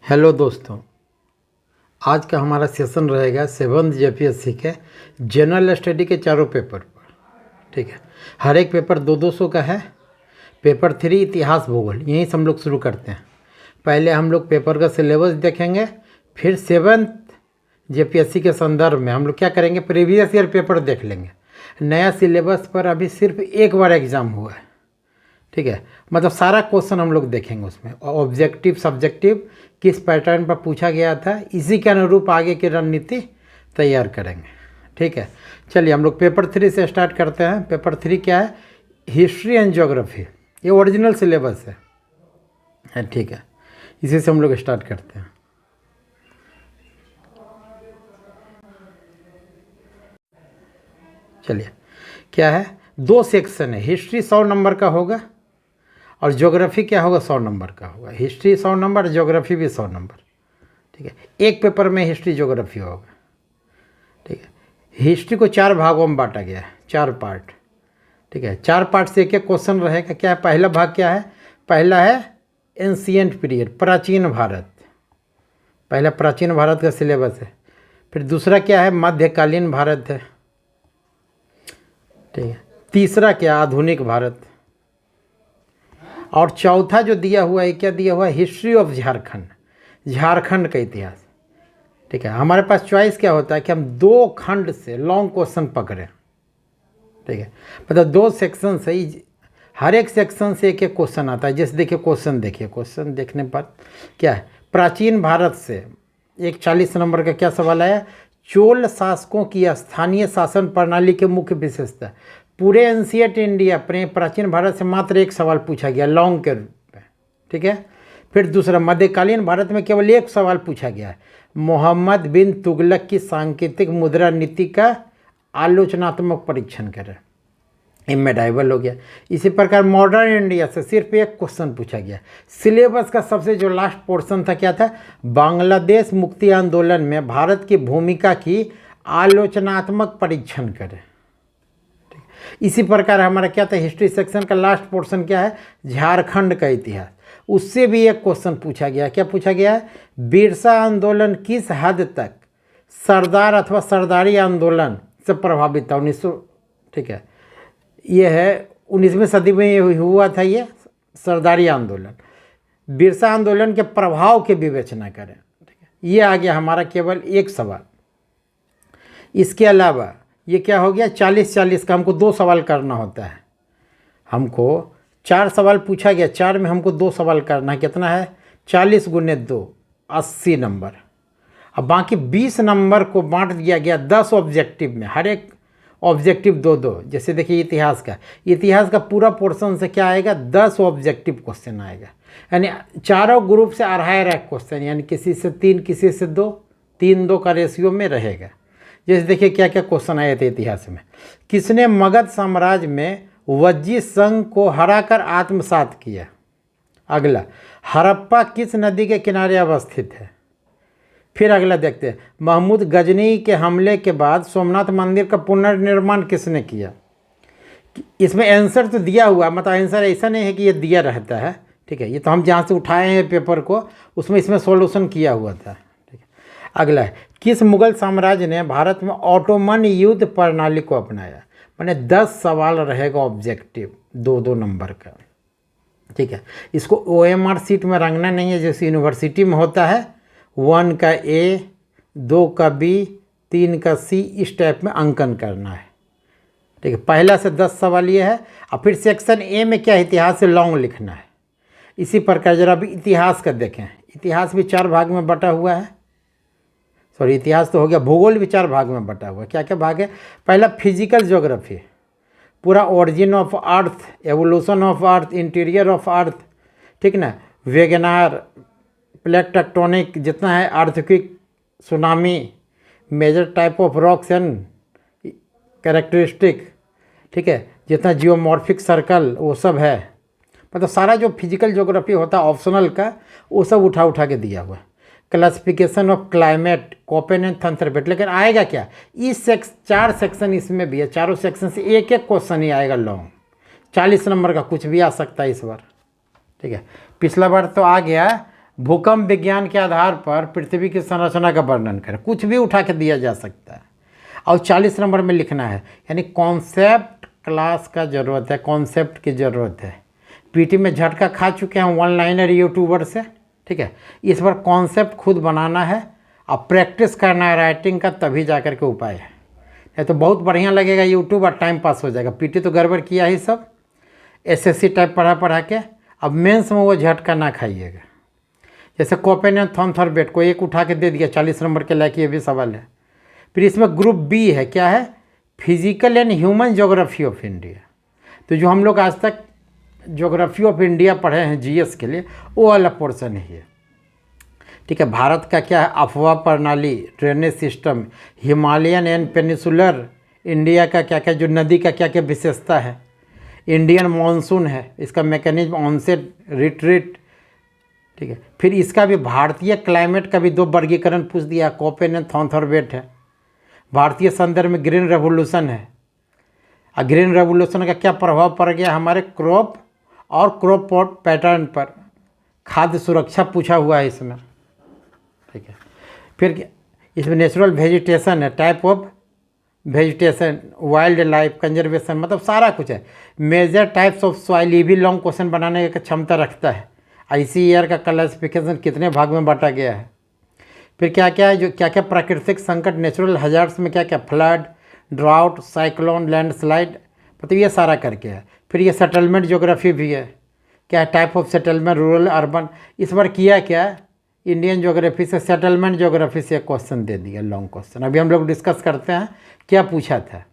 Hello दोस्तों, आज का हमारा सेशन रहेगा 7th जेपीएससी के जनरल स्टडी के चारों पेपर पर। ठीक है, हर एक पेपर 200 का है। पेपर 3 इतिहास भूगोल, यहीं से हम लोग शुरू करते हैं। पहले हम लोग पेपर का सिलेबस देखेंगे, फिर 7th जेपीएससी के संदर्भ में हम लोग क्या करेंगे, प्रीवियस ईयर पेपर देख लेंगे। नया सिलेबस पर अभी सिर्फ एक बार एग्ज़ाम हुआ है। ठीक है, मतलब सारा क्वेश्चन हम लोग देखेंगे उसमें, ऑब्जेक्टिव सब्जेक्टिव किस पैटर्न पर पूछा गया था, इसी के अनुरूप आगे की रणनीति तैयार करेंगे। ठीक है, चलिए हम लोग पेपर 3 से स्टार्ट करते हैं। पेपर 3 क्या है? History and geography. ये ओरिजिनल सिलेबस है। ठीक है, इसी से हम लोग स्टार्ट करते हैं। चलिए, क्या है, 2 सेक्शन है। हिस्ट्री 100 नंबर का होगा और ज्योग्राफी क्या होगा, 100 नंबर का होगा। हिस्ट्री 100 नंबर, ज्योग्राफी भी 100 नंबर। ठीक है, एक पेपर में हिस्ट्री ज्योग्राफी होगा। ठीक है, हिस्ट्री को 4 भागों में बांटा गया है, 4 पार्ट। ठीक है, 4 पार्ट से एक क्वेश्चन रहेगा। क्या है, पहला भाग क्या है? पहला है एंशिएंट पीरियड, प्राचीन भारत। पहला प्राचीन भारत का सिलेबस है। फिर दूसरा क्या है, मध्यकालीन भारत है। ठीक है, तीसरा क्या, आधुनिक भारत। और चौथा जो दिया हुआ है, क्या दिया हुआ है, हिस्ट्री ऑफ झारखंड, झारखंड का इतिहास। ठीक है, हमारे पास चॉइस क्या होता है कि हम 2 खंड से लॉन्ग क्वेश्चन पकड़ें। ठीक है, मतलब 2 सेक्शन से ही, हर एक सेक्शन से एक एक क्वेश्चन आता है। जैसे देखिए क्वेश्चन देखने पर क्या है, प्राचीन भारत से एक 40 नंबर का क्या सवाल आया, चोल शासकों की स्थानीय शासन प्रणाली के मुख्य विशेषता। पूरे एंशिएंट इंडिया, प्राचीन भारत से मात्र एक सवाल पूछा गया लॉन्ग के रूप में। ठीक है, फिर दूसरा मध्यकालीन भारत में केवल एक सवाल पूछा गया है, मोहम्मद बिन तुगलक की सांकेतिक मुद्रा नीति का आलोचनात्मक परीक्षण करें। ये मेडाइवल हो गया। इसी प्रकार मॉडर्न इंडिया से सिर्फ एक क्वेश्चन पूछा गया। सिलेबस का सबसे जो लास्ट पोर्शन था क्या था, बांग्लादेश मुक्ति आंदोलन में भारत की भूमिका की आलोचनात्मक परीक्षण करें। इसी प्रकार हमारा क्या था, हिस्ट्री सेक्शन का लास्ट पोर्शन क्या है, झारखंड का इतिहास। उससे भी एक क्वेश्चन पूछा गया। क्या पूछा गया है, बिरसा आंदोलन किस हद तक सरदार अथवा सरदारी आंदोलन से प्रभावित था। 1900, ठीक है, ये है 19वीं सदी में ये हुआ था, ये सरदारी आंदोलन। बिरसा आंदोलन के प्रभाव की विवेचना करें। ठीक है, ये आ गया हमारा केवल एक सवाल। इसके अलावा ये क्या हो गया, 40-40 का हमको 2 सवाल करना होता है। हमको 4 सवाल पूछा गया, 4 में हमको 2 सवाल करना है। कितना है, 40 गुने 2, 80 नंबर। अब बाकी 20 नंबर को बांट दिया गया 10 ऑब्जेक्टिव में, हर एक ऑब्जेक्टिव 2-2। जैसे देखिए इतिहास का पूरा पोर्शन से क्या आएगा, 10 ऑब्जेक्टिव क्वेश्चन आएगा। यानी चारों ग्रुप से 2.5 क्वेश्चन, यानी किसी से 3, किसी से 2, 3-2 का रेशियो में रहेगा। जैसे देखिए क्या क्या क्वेश्चन आए थे इतिहास में। किसने मगध साम्राज्य में वज्जी संघ को हराकर आत्मसात किया। अगला, हड़प्पा किस नदी के किनारे अवस्थित है। फिर अगला देखते हैं, महमूद गजनी के हमले के बाद सोमनाथ मंदिर का पुनर्निर्माण किसने किया। इसमें आंसर तो दिया हुआ, मतलब आंसर ऐसा नहीं है कि ये दिया रहता है। ठीक है, ये तो हम जहाँ से उठाए हैं पेपर को, उसमें इसमें सॉल्यूशन किया हुआ था। ठीक है, अगला है, किस मुगल साम्राज्य ने भारत में ऑटोमन युद्ध प्रणाली को अपनाया। मैंने 10 सवाल रहेगा ऑब्जेक्टिव 2-2 नंबर का। ठीक है, इसको OMR सीट में रंगना नहीं है, जैसे यूनिवर्सिटी में होता है 1 का A, 2 का B, 3 का C, इस टाइप में अंकन करना है। ठीक है, पहला से 10 सवाल ये है। और फिर सेक्शन A में क्या, इतिहास से लॉन्ग लिखना है। इसी प्रकार जरा अभी इतिहास का देखें। इतिहास भी 4 भाग में बटा हुआ है। सॉरी, इतिहास तो हो गया। भूगोल भी 4 भाग में बटा हुआ है। क्या क्या भाग है, पहला फिजिकल ज्योग्राफी, पूरा origin of earth, evolution of earth, interior of earth. ठीक ना, वेगनार, प्लेट टेक्टोनिक, जितना है, earthquake, tsunami, major type of rocks and characteristic. ठीक है, जितना जियोमॉर्फिक सर्कल वो सब है। मतलब सारा जो फिजिकल ज्योग्राफी होता है ऑप्शनल का, वो सब उठा के दिया हुआ है। Classification of climate, Koppen and Thunderbird. लेकिन आएगा क्या, इस 4 सेक्शन इसमें भी है, चारों सेक्शन से एक एक क्वेश्चन ही आएगा लॉन्ग। 40 नंबर का कुछ भी आ सकता है इस बार। ठीक है, पिछला बार तो आ गया भूकंप विज्ञान के आधार पर पृथ्वी की संरचना का वर्णन करें, कुछ भी उठा के दिया जा सकता है। और 40 नंबर में लिखना है, यानी कॉन्सेप्ट क्लास का ज़रूरत है, कॉन्सेप्ट की ज़रूरत है। पीटी में झटका खा चुके हैं वन लाइनर यूट्यूबर से, ठीक है। इस बार कॉन्सेप्ट खुद बनाना है और प्रैक्टिस करना है राइटिंग का, तभी जा कर के उपाय है। नहीं तो बहुत बढ़िया लगेगा यूट्यूब और टाइम पास हो जाएगा। पीटी तो गड़बड़ किया ही सब, एसएससी टाइप पढ़ा के। अब मेंस में वो झटका ना खाइएगा। जैसे कोपेन एंड थॉर्नबर्ग को एक उठा के दे दिया 40 नंबर के लायक, ये भी सवाल है। फिर इसमें ग्रुप बी है, क्या है, physical and human geography of India. तो जो हम लोग आज तक ज्योग्राफी ऑफ इंडिया पढ़े हैं जीएस के लिए, वो वाला पोर्शन ही है, ठीक है। भारत का क्या है, अफवाह प्रणाली, drainage system, Himalayan and peninsular India का क्या क्या, जो नदी का क्या क्या विशेषता है, इंडियन मानसून है, इसका मैकेनिज्म, ऑनसेट, रिट्रीट, ठीक है। फिर इसका भी भारतीय क्लाइमेट का भी 2 वर्गीकरण पूछ दिया, कोपेन एंड थॉर्नबर्ग है। भारतीय संदर्भ में ग्रीन रेवोल्यूशन है, और ग्रीन रेवोल्यूशन का क्या प्रभाव पड़ गया हमारे क्रॉप और क्रॉप पैटर्न पर। खाद्य सुरक्षा पूछा हुआ है इसमें, ठीक है। फिर इसमें नेचुरल वेजिटेशन है, type of vegetation, wild life, conservation, मतलब सारा कुछ है। मेजर टाइप्स ऑफ सॉइल, ये भी लॉन्ग क्वेश्चन बनाने की क्षमता रखता है। आईसीएआर का क्लासिफिकेशन कितने भाग में बांटा गया है। फिर क्या क्या है, जो क्या क्या प्राकृतिक संकट, नेचुरल हजार्ड्स में क्या क्या, फ्लड, ड्राउट, साइक्लोन, लैंडस्लाइड, मतलब ये सारा करके है। फिर ये सेटलमेंट ज्योग्राफी भी है, क्या है, type of settlement, rural, urban. इस बार किया क्या, इंडियन ज्योग्राफी से सेटलमेंट ज्योग्राफी से एक क्वेश्चन दे दिया, लॉन्ग क्वेश्चन। अभी हम लोग डिस्कस करते हैं क्या पूछा था।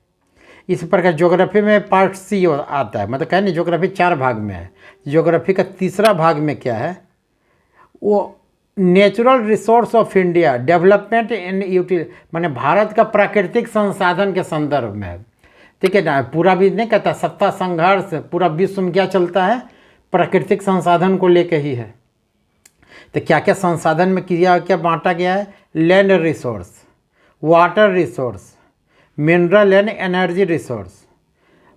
इस प्रकार ज्योग्राफी में पार्ट सी आता है, मतलब कहें नहीं ज्योग्राफी 4 भाग में है। ज्योग्राफी का तीसरा भाग में क्या है, वो natural resource of India, development and यूटिल, माने भारत का प्राकृतिक संसाधन के संदर्भ में है, ठीक है ना। पूरा भी नहीं कहता सत्ता संघर्ष, पूरा विश्व में क्या चलता है, प्राकृतिक संसाधन को लेके ही है। तो क्या क्या संसाधन में किया क्या बांटा गया है, land resource, water resource, mineral and energy resource.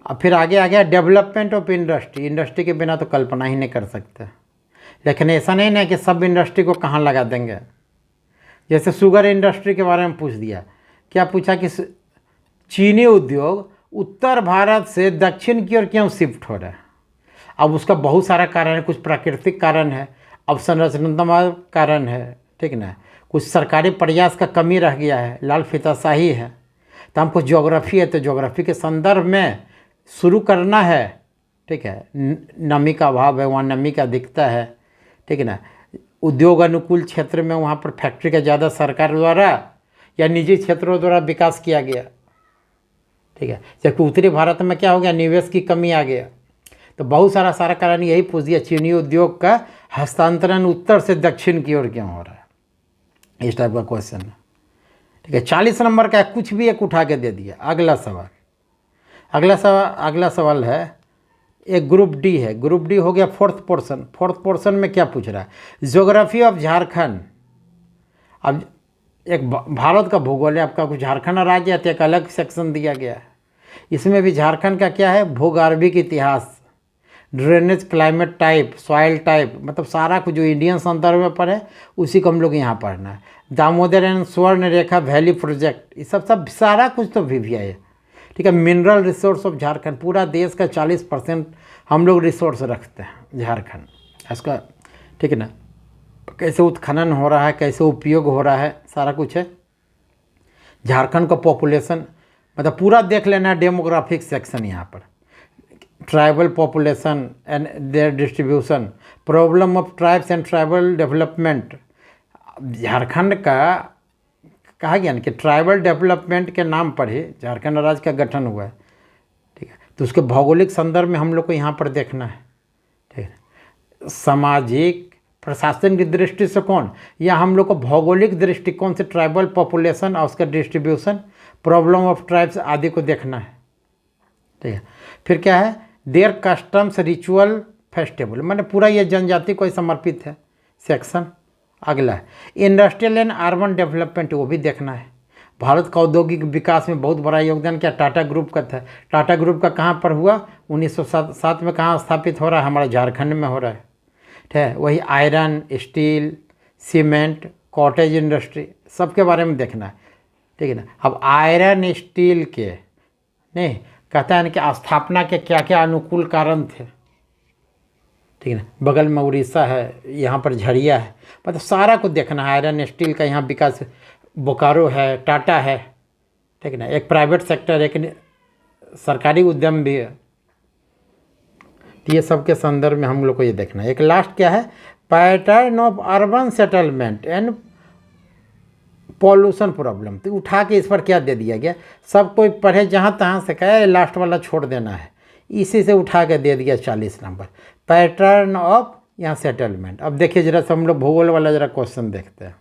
अब फिर आगे आ गया डेवलपमेंट ऑफ इंडस्ट्री, इंडस्ट्री के बिना तो कल्पना ही नहीं कर सकते। लेकिन ऐसा नहीं ना कि सब इंडस्ट्री को कहाँ लगा देंगे। जैसे शुगर इंडस्ट्री के बारे में पूछ दिया, क्या पूछा कि चीनी उद्योग उत्तर भारत से दक्षिण की ओर क्यों शिफ्ट हो रहा है। अब उसका बहुत सारा कारण है, कुछ प्राकृतिक कारण है, अवसंरचनात्मक कारण है, ठीक ना, कुछ सरकारी प्रयास का कमी रह गया है, लाल फीताशाही है। तो हमको ज्योग्राफी है, तो ज्योग्राफी के संदर्भ में शुरू करना है, ठीक है। नमी का अभाव है, वहाँ नमी का अधिकता है, ठीक है ना। उद्योग अनुकूल क्षेत्र में वहाँ पर फैक्ट्री का ज़्यादा सरकार द्वारा या निजी क्षेत्रों द्वारा विकास किया गया, ठीक है। जबकि उत्तरी भारत में क्या हो गया, निवेश की कमी आ गया। तो बहुत सारा कारण यही पूछ दिया, चीनी उद्योग का हस्तांतरण उत्तर से दक्षिण की ओर क्यों हो रहा है, इस टाइप का क्वेश्चन है, ठीक है। 40 नंबर का कुछ भी एक उठा के दे दिया। अगला सवाल है, एक ग्रुप डी है, ग्रुप डी हो गया फोर्थ पोर्शन में क्या पूछ रहा है, ज्योग्राफी ऑफ झारखंड। अब एक भारत का भूगोल है आपका, कुछ झारखंड राज्य है तो एक अलग सेक्शन दिया गया है। इसमें भी झारखंड का क्या है, भूगर्भिक इतिहास, drainage, climate type, soil type, मतलब सारा कुछ जो इंडियन संदर्भ में पढ़े उसी को हम लोग यहाँ पढ़ना है। दामोदर एंड स्वर्ण रेखा वैली प्रोजेक्ट, ये सब सारा कुछ तो भी है, ठीक है। मिनरल रिसोर्स ऑफ झारखंड, पूरा देश का 40% हम लोग रिसोर्स रखते हैं झारखंड, इसका, ठीक है ना। कैसे उत्खनन हो रहा है, कैसे उपयोग हो रहा है, सारा कुछ है। झारखंड का पॉपुलेशन मतलब पूरा देख लेना है, डेमोग्राफिक सेक्शन यहाँ पर, tribal population and there distribution, problem of tribes and tribal development. Jharkhand का कहा गया ना कि ट्राइबल डेवलपमेंट के नाम पर ही झारखंड राज्य का गठन हुआ है, ठीक है। तो उसके भौगोलिक संदर्भ में हम लोग को यहाँ पर देखना है, ठीक है। सामाजिक प्रशासन की दृष्टि से कौन, या हम लोग को भौगोलिक दृष्टिकोण से ट्राइबल पॉपुलेशन और उसका डिस्ट्रीब्यूशन, प्रॉब्लम ऑफ ट्राइब्स आदि को देखना है, ठीक है। फिर क्या है, देयर कस्टम्स, रिचुअल, फेस्टिवल, मैंने पूरा ये जनजाति को ही समर्पित है सेक्शन। अगला है इंडस्ट्रियल एंड अर्बन डेवलपमेंट, वो भी देखना है। भारत का औद्योगिक विकास में बहुत बड़ा योगदान क्या टाटा ग्रुप का था। टाटा ग्रुप का कहाँ पर हुआ, 1907 में कहाँ स्थापित हो रहा है, हमारा झारखंड में हो रहा है। ठीक है। वही iron, steel, cement, cottage industry सबके बारे में देखना है, ठीक है ना। अब आयरन स्टील के नहीं कहता है ना कि स्थापना के क्या क्या अनुकूल कारण थे, ठीक है ना। बगल में उड़ीसा है, यहाँ पर झरिया है, मतलब सारा कुछ देखना है। आयरन स्टील का यहाँ विकास बोकारो है, टाटा है, ठीक है ना। एक प्राइवेट सेक्टर, एक सरकारी उद्यम भी है। तो ये सब के संदर्भ में हम लोग को ये देखना है। एक लास्ट क्या है, pattern of urban settlement and pollution problem. तो उठा के इस पर क्या दे दिया गया, सब कोई पढ़े जहाँ तहाँ से कहे, लास्ट वाला छोड़ देना है, इसी से उठा के दे दिया 40 नंबर, पैटर्न ऑफ यहाँ सेटलमेंट। अब देखिए जरा से हम लोग भूगोल वाला जरा क्वेश्चन देखते हैं।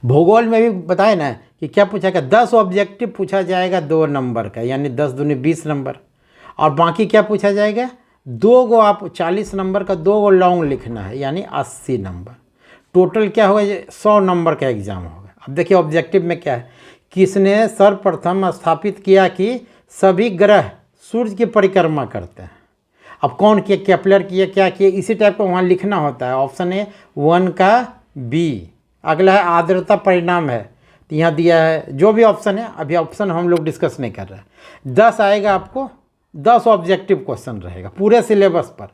भूगोल में भी बताए ना कि क्या पूछा गया, 10 ऑब्जेक्टिव पूछा जाएगा 2 नंबर का, यानी 10 दूनी 20 नंबर, और बाकी क्या पूछा जाएगा, 2 गो आप 40 नंबर का 2 गो लॉन्ग लिखना है, यानी 80 नंबर। टोटल क्या होगा, 100 नंबर का एग्जाम होगा। अब देखिए ऑब्जेक्टिव में क्या है, किसने सर्वप्रथम स्थापित किया कि सभी ग्रह सूर्य की परिक्रमा करते हैं। अब कौन किया, केपलर किया, क्या किया, इसी टाइप का वहाँ लिखना होता है। ऑप्शन ए 1 का बी। अगला है आर्द्रता परिणाम है, तो यहाँ दिया है जो भी ऑप्शन है, अभी ऑप्शन हम लोग डिस्कस नहीं कर रहे हैं। 10 आएगा आपको, 10 ऑब्जेक्टिव क्वेश्चन रहेगा पूरे सिलेबस पर,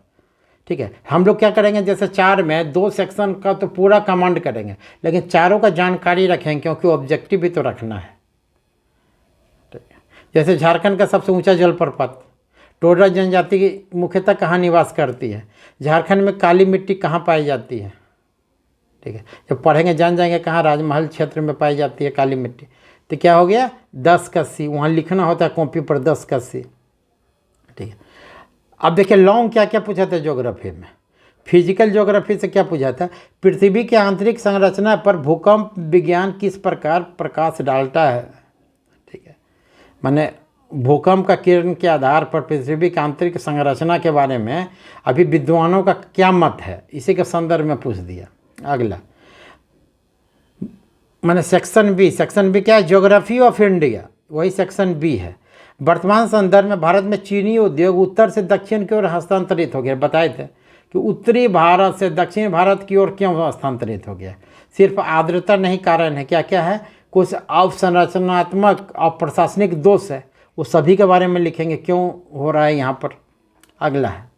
ठीक है। हम लोग क्या करेंगे, जैसे 4 में 2 सेक्शन का तो पूरा कमांड करेंगे, लेकिन चारों का जानकारी रखेंगे क्योंकि ऑब्जेक्टिव भी तो रखना है, ठीक है। जैसे झारखंड का सबसे ऊंचा जलप्रपात, टोडा जनजाति की मुख्यतः कहाँ निवास करती है, झारखंड में काली मिट्टी कहाँ पाई जाती है, ठीक है। जब पढ़ेंगे जान जाएंगे कहाँ, राजमहल क्षेत्र में पाई जाती है काली मिट्टी। तो क्या हो गया, 10 का सी, वहाँ लिखना होता है कॉपी पर 10 का सी, ठीक है। अब देखिए लॉन्ग क्या क्या पूछा था ज्योग्राफी में, फिजिकल ज्योग्राफी से क्या पूछा था, पृथ्वी की आंतरिक संरचना पर भूकंप विज्ञान किस प्रकार प्रकाश डालता है, ठीक है। माने भूकंप का किरण के आधार पर पृथ्वी की आंतरिक संरचना के बारे में अभी विद्वानों का क्या मत है, इसी के संदर्भ में पूछ दिया। अगला माने सेक्शन बी, सेक्शन बी क्या है, ज्योग्राफी ऑफ इंडिया, वही सेक्शन बी है। वर्तमान संदर्भ में भारत में चीनी उद्योग उत्तर से दक्षिण की ओर हस्तांतरित हो गया। बताए थे कि उत्तरी भारत से दक्षिण भारत की ओर क्यों हस्तांतरित हो गया, सिर्फ आर्द्रता नहीं कारण है, क्या क्या है, कुछ अवसंरचनात्मक और प्रशासनिक दोष है, वो सभी के बारे में लिखेंगे क्यों हो रहा है यहाँ पर। अगला है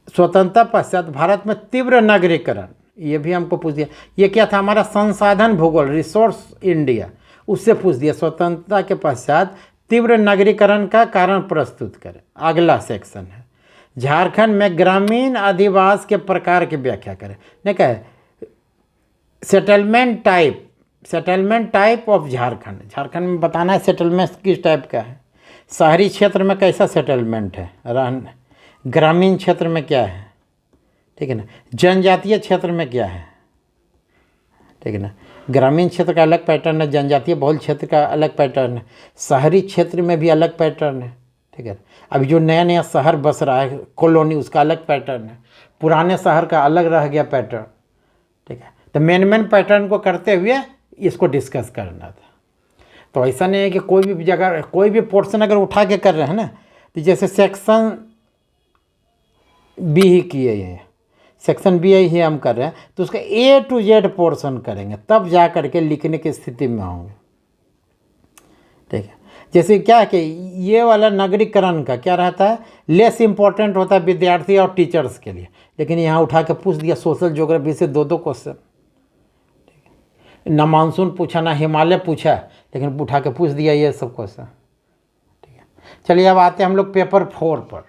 स्वतंत्रता पश्चात भारत में तीव्र नगरीकरण, ये भी हमको पूछ दिया। ये क्या था, हमारा संसाधन भूगोल, रिसोर्स इंडिया, उससे पूछ दिया स्वतंत्रता के पश्चात तीव्र नगरीकरण का कारण प्रस्तुत करें। अगला सेक्शन है झारखंड में ग्रामीण अधिवास के प्रकार की व्याख्या करें। नहीं कहे settlement type, settlement type of Jharkhand, Jharkhand में बताना है सेटलमेंट किस टाइप का है, शहरी क्षेत्र में कैसा सेटलमेंट है, रहने ग्रामीण क्षेत्र में क्या है, ठीक है ना, जनजातीय क्षेत्र में क्या है, ठीक है ना। ग्रामीण क्षेत्र का अलग पैटर्न है, जनजातीय बहुल क्षेत्र का अलग पैटर्न है, शहरी क्षेत्र में भी अलग पैटर्न है, ठीक है। अभी जो नया नया शहर बस रहा है कॉलोनी, उसका अलग पैटर्न है, पुराने शहर का अलग रह गया पैटर्न, ठीक है। तो मेन पैटर्न को करते हुए इसको डिस्कस करना था। तो ऐसा नहीं है कि कोई भी जगह कोई भी पोर्शन अगर उठा के कर रहे हैं ना, तो जैसे सेक्शन बी ही किए हैं, सेक्शन बी ही हम कर रहे हैं, तो उसका ए टू जेड पोर्शन करेंगे, तब जा करके लिखने की स्थिति में होंगे, ठीक है। जैसे क्या है कि ये वाला नगरीकरण का क्या रहता है, लेस इंपॉर्टेंट होता है विद्यार्थी और टीचर्स के लिए, लेकिन यहाँ उठा के पूछ दिया सोशल ज्योग्राफी से 2-2 क्वेश्चन, ना मानसून पूछा ना हिमालय पूछा, लेकिन उठा के पूछ दिया ये सब क्वेश्चन, ठीक है। चलिए अब आते हैं हम लोग पेपर 4 पर।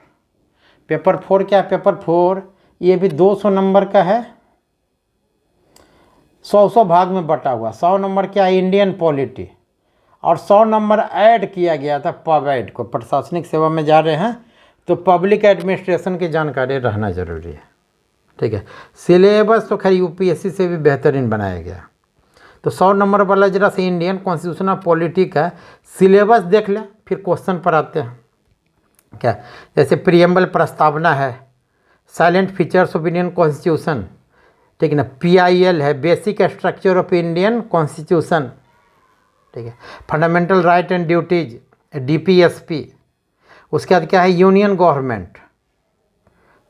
पेपर 4 क्या है, पेपर 4 ये भी 200 नंबर का है, 100 भाग में बटा हुआ। 100 नंबर क्या है, इंडियन पॉलिटी, और 100 नंबर ऐड किया गया था पबैड को। प्रशासनिक सेवा में जा रहे हैं तो पब्लिक एडमिनिस्ट्रेशन की जानकारी रहना जरूरी है, ठीक है। सिलेबस तो खैर यूपीएससी से भी बेहतरीन बनाया गया। तो 100 नंबर वाला जरा से इंडियन कॉन्स्टिट्यूशनल पॉलिटी का सिलेबस देख लें, फिर क्वेश्चन पर आते हैं। क्या जैसे प्रियम्बल प्रस्तावना है, salient features of Indian constitution, ठीक है ना, PIL है, basic structure of Indian constitution, ठीक है, fundamental right and duties, DPSP। उसके बाद क्या है, यूनियन गवर्नमेंट,